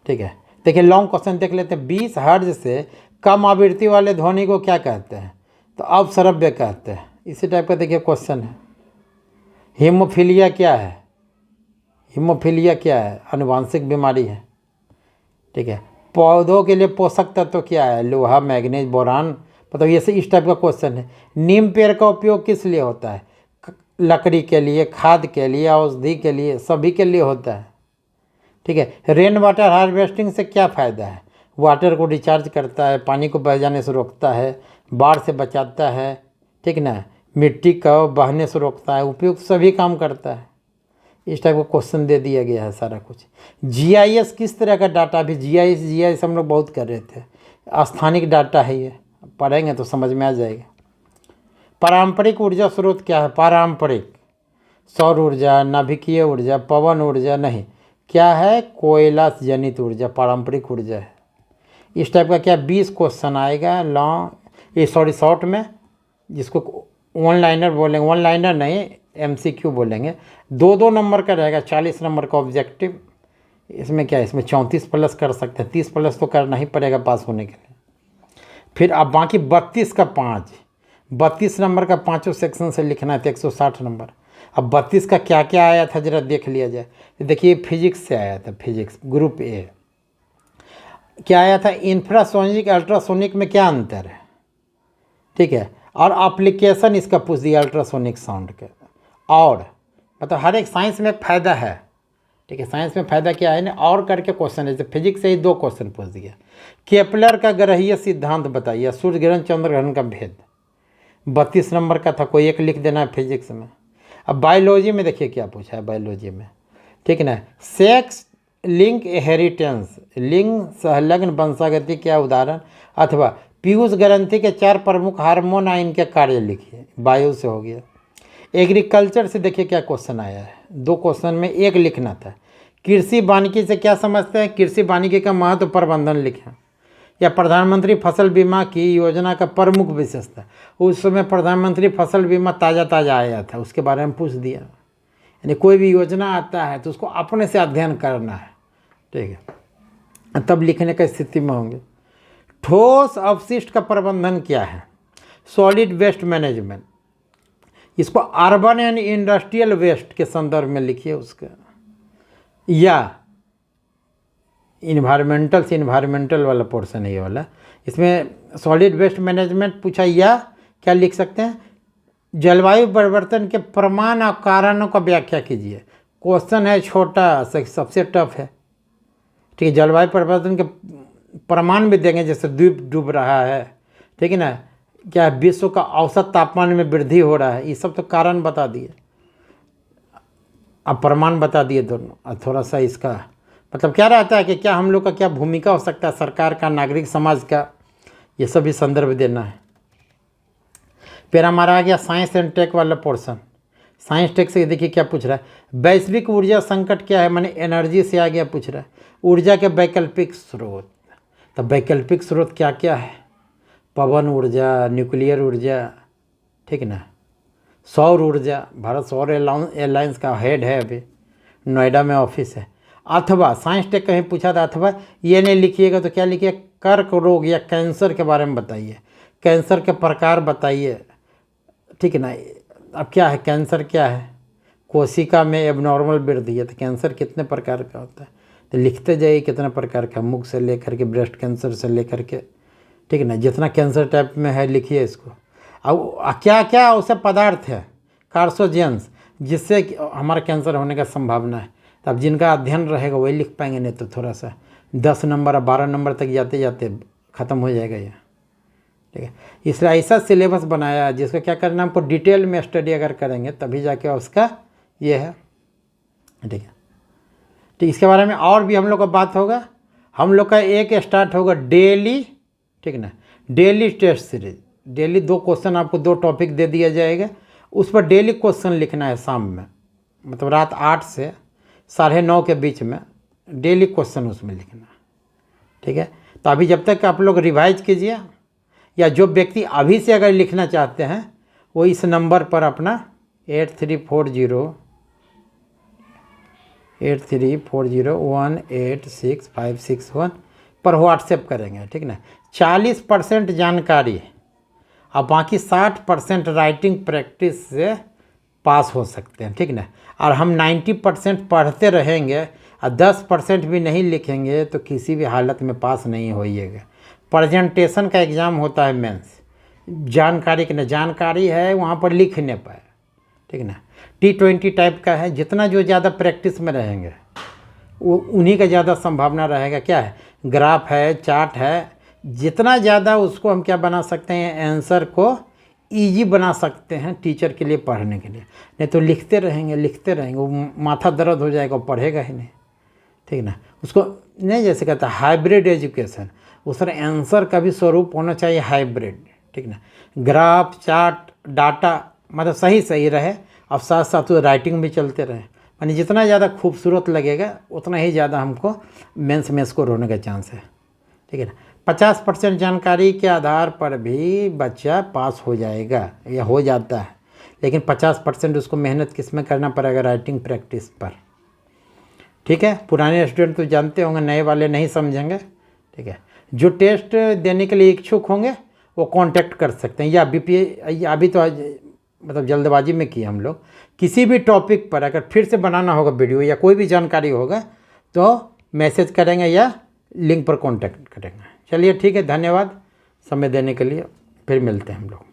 ठीक है। देखिए लॉन्ग क्वेश्चन देख लेते हैं। 20 हर्ट्ज से कम आवृत्ति वाले ध्वनि को क्या कहते हैं, तो अपश्रव्य कहते हैं। इसी टाइप का देखिए क्वेश्चन है। हीमोफीलिया क्या है, हीमोफीलिया क्या है, आनुवांशिक बीमारी है, ठीक है। पौधों के लिए पोषक तत्व क्या है, लोहा, मैग्नीज, बोरान, मतलब ये से इस टाइप का क्वेश्चन है। नीम पेड़ का उपयोग किस लिए होता है, लकड़ी के लिए, खाद के लिए, औषधि के लिए, सभी के लिए होता है, ठीक है। रेन वाटर हार्वेस्टिंग से क्या फ़ायदा है, वाटर को रिचार्ज करता है, पानी को बह जाने से रोकता है, बाढ़ से बचाता है, ठीक ना, मिट्टी का बहने से रोकता है, उपयोग सभी काम करता है। इस टाइप का क्वेश्चन दे दिया गया है सारा कुछ। GIS किस तरह का डाटा, भी GIS हम लोग बहुत कर रहे थे, स्थानिक डाटा है, ये पढ़ेंगे तो समझ में आ जाएगा। पारंपरिक ऊर्जा स्रोत क्या है, पारंपरिक, सौर ऊर्जा, नाभिकीय ऊर्जा, पवन ऊर्जा, नहीं, क्या है, कोयला जनित ऊर्जा पारंपरिक ऊर्जा है। इस टाइप का क्या 20 क्वेश्चन आएगा लॉन्ग, ये शॉर्ट में, जिसको वन लाइनर बोलेंगे, वन लाइनर नहीं MCQ बोलेंगे। 2-2 नंबर का रहेगा, 40 नंबर का ऑब्जेक्टिव। इसमें क्या है, इसमें 34 प्लस कर सकते हैं, 30 प्लस तो करना ही पड़ेगा पास होने के लिए। फिर अब बाकी 32 का 5, 32 नंबर का 5 सेक्शन से लिखना है, तो 160 नंबर। अब 32 का क्या क्या आया था जरा देख लिया जाए। देखिए फिजिक्स से आया था, फिजिक्स ग्रुप A क्या आया था, इंफ्रासोनिक अल्ट्रासोनिक में क्या अंतर है, ठीक है। और एप्लीकेशन इसका पूछ दिया अल्ट्रासोनिक साउंड के, और मतलब हर एक साइंस में फ़ायदा है, ठीक है। साइंस में फ़ायदा क्या है ना, और करके क्वेश्चन है, जैसे फिजिक्स से ही 2 क्वेश्चन पूछ दिया। केपलर का ग्रहीय सिद्धांत बताइए, सूर्य ग्रहण चंद्र ग्रहण का भेद। 32 नंबर का था, कोई एक लिख देना है फिजिक्स में। अब बायोलॉजी में देखिए क्या पूछा है बायोलॉजी में, ठीक है ना। सेक्स लिंक हेरिटेंस, लिंग सहलग्न वंशागति क्या उदाहरण, अथवा पीयूष ग्रंथि के 4 प्रमुख हार्मोन आ इनके कार्य लिखिए। बायो से हो गया। एग्रीकल्चर से देखिए क्या क्वेश्चन आया है, 2 क्वेश्चन में एक लिखना था। कृषि वानिकी से क्या समझते हैं, कृषि वानिकी का महत्व प्रबंधन लिखें। या प्रधानमंत्री फसल बीमा की योजना का प्रमुख विशेषता, उस समय प्रधानमंत्री फसल बीमा ताज़ा आया था, उसके बारे में पूछ दिया। यानी कोई भी योजना आता है तो उसको अपने से अध्ययन करना है, ठीक है, तब लिखने की स्थिति में होंगे। ठोस अपशिष्ट का प्रबंधन क्या है, सॉलिड वेस्ट मैनेजमेंट। इसको अर्बन एंड इंडस्ट्रियल वेस्ट के संदर्भ में लिखिए उसका। या इन्वायरमेंटल से इन्वायरमेंटल वाला पोर्शन है ये वाला, इसमें सॉलिड वेस्ट मैनेजमेंट पूछा। या क्या लिख सकते हैं, जलवायु परिवर्तन के प्रमाण और कारणों का व्याख्या कीजिए। क्वेश्चन है छोटा, सबसे टफ है, ठीक है। जलवायु परिवर्तन के प्रमाण भी देंगे, जैसे द्वीप डूब रहा है, ठीक है ना, क्या विश्व का औसत तापमान में वृद्धि हो रहा है, ये सब तो कारण बता दिए, अब प्रमाण बता दिए दोनों। और थोड़ा सा इसका मतलब क्या रहता है कि क्या हम लोग का क्या भूमिका हो सकता है, सरकार का, नागरिक समाज का, ये सब भी संदर्भ देना है। फिर हमारा आ गया साइंस एंड टेक वाला पोर्शन। साइंस टेक से देखिए क्या पूछ रहा है, वैश्विक ऊर्जा संकट क्या है, माने एनर्जी से आ गया पूछ रहा है। ऊर्जा के वैकल्पिक स्रोत, तो वैकल्पिक स्रोत क्या क्या है, पवन ऊर्जा, न्यूक्लियर ऊर्जा, ठीक है ना, सौर ऊर्जा। भारत सौर एयरलाइंस का हेड है, अभी नोएडा में ऑफिस है। अथवा साइंस टेक कहीं पूछा था, अथवा ये नहीं लिखिएगा तो क्या लिखिए, कर्क रोग या कैंसर के बारे में बताइए, कैंसर के प्रकार बताइए, ठीक है ना। अब क्या है कैंसर, क्या है, कोशिका में एबनॉर्मल वृद्धि है, तो कैंसर कितने प्रकार का होता है, तो लिखते जाइए कितने प्रकार का, मुख से लेकर के ब्रेस्ट कैंसर से लेकर के, ठीक है ना, जितना कैंसर टाइप में है लिखिए इसको। अब क्या क्या उसे पदार्थ है, कार्सोजेंस, जिससे हमारा कैंसर होने का संभावना है। तो अब जिनका अध्ययन रहेगा वही लिख पाएंगे, नहीं तो थोड़ा सा 10 नंबर और 12 नंबर तक जाते जाते ख़त्म हो जाएगा ये, ठीक है। इसलिए ऐसा सिलेबस बनाया है जिसका क्या करना, हमको डिटेल में स्टडी अगर करेंगे तभी जाके उसका ये है, ठीक है। ठीक, इसके बारे में और भी हम लोग का बात होगा। हम लोग का एक स्टार्ट होगा डेली, ठीक है ना, daily test series. Daily 2 question आपको 2 टॉपिक दे दिया जाएगा, उस पर डेली क्वेश्चन लिखना है शाम में, मतलब रात 8 से 9:30 के बीच में डेली क्वेश्चन उसमें लिखना, ठीक है। तो अभी जब तक आप लोग रिवाइज कीजिए, या जो व्यक्ति अभी से अगर लिखना चाहते हैं वो इस नंबर पर अपना 8340186561 पर व्हाट्सएप करेंगे, ठीक ना। 40% जानकारी और बाकी 60% राइटिंग प्रैक्टिस से पास हो सकते हैं, ठीक ना। और हम 90% पढ़ते रहेंगे और 10% भी नहीं लिखेंगे तो किसी भी हालत में पास नहीं होइएगा। प्रेजेंटेशन का एग्ज़ाम होता है मेंस, जानकारी की ना जानकारी है वहाँ पर लिख नहीं पाए, ठीक ना। T20 टाइप का है, जितना जो ज़्यादा प्रैक्टिस में रहेंगे वो उन्हीं का ज़्यादा संभावना रहेगा। क्या है, ग्राफ है, चार्ट है, जितना ज़्यादा उसको हम क्या बना सकते हैं, आंसर को इजी बना सकते हैं टीचर के लिए, पढ़ने के लिए। नहीं तो लिखते रहेंगे वो माथा दर्द हो जाएगा, पढ़ेगा ही नहीं, ठीक ना। उसको नहीं, जैसे कहता है हाइब्रिड एजुकेशन, उस तरह आंसर का भी स्वरूप होना चाहिए हाइब्रिड, ठीक ना। ग्राफ, चार्ट, डाटा मतलब सही रहे और साथ साथ वो राइटिंग भी चलते रहे। यानी जितना ज़्यादा खूबसूरत लगेगा उतना ही ज़्यादा हमको मेंस में स्कोर होने का चांस है, ठीक है ना। 50% जानकारी के आधार पर भी बच्चा पास हो जाएगा या हो जाता है, लेकिन 50% उसको मेहनत किस में करना पड़ेगा, राइटिंग प्रैक्टिस पर, ठीक है। पुराने स्टूडेंट तो जानते होंगे, नए वाले नहीं समझेंगे, ठीक है। जो टेस्ट देने के लिए इच्छुक होंगे वो कांटेक्ट कर सकते हैं, या अभी तो मतलब जल्दबाजी में किए हम लोग। किसी भी टॉपिक पर अगर फिर से बनाना होगा वीडियो या कोई भी जानकारी होगा तो मैसेज करेंगे या लिंक पर कांटेक्ट करेंगे। चलिए ठीक है, धन्यवाद समय देने के लिए, फिर मिलते हैं हम लोग।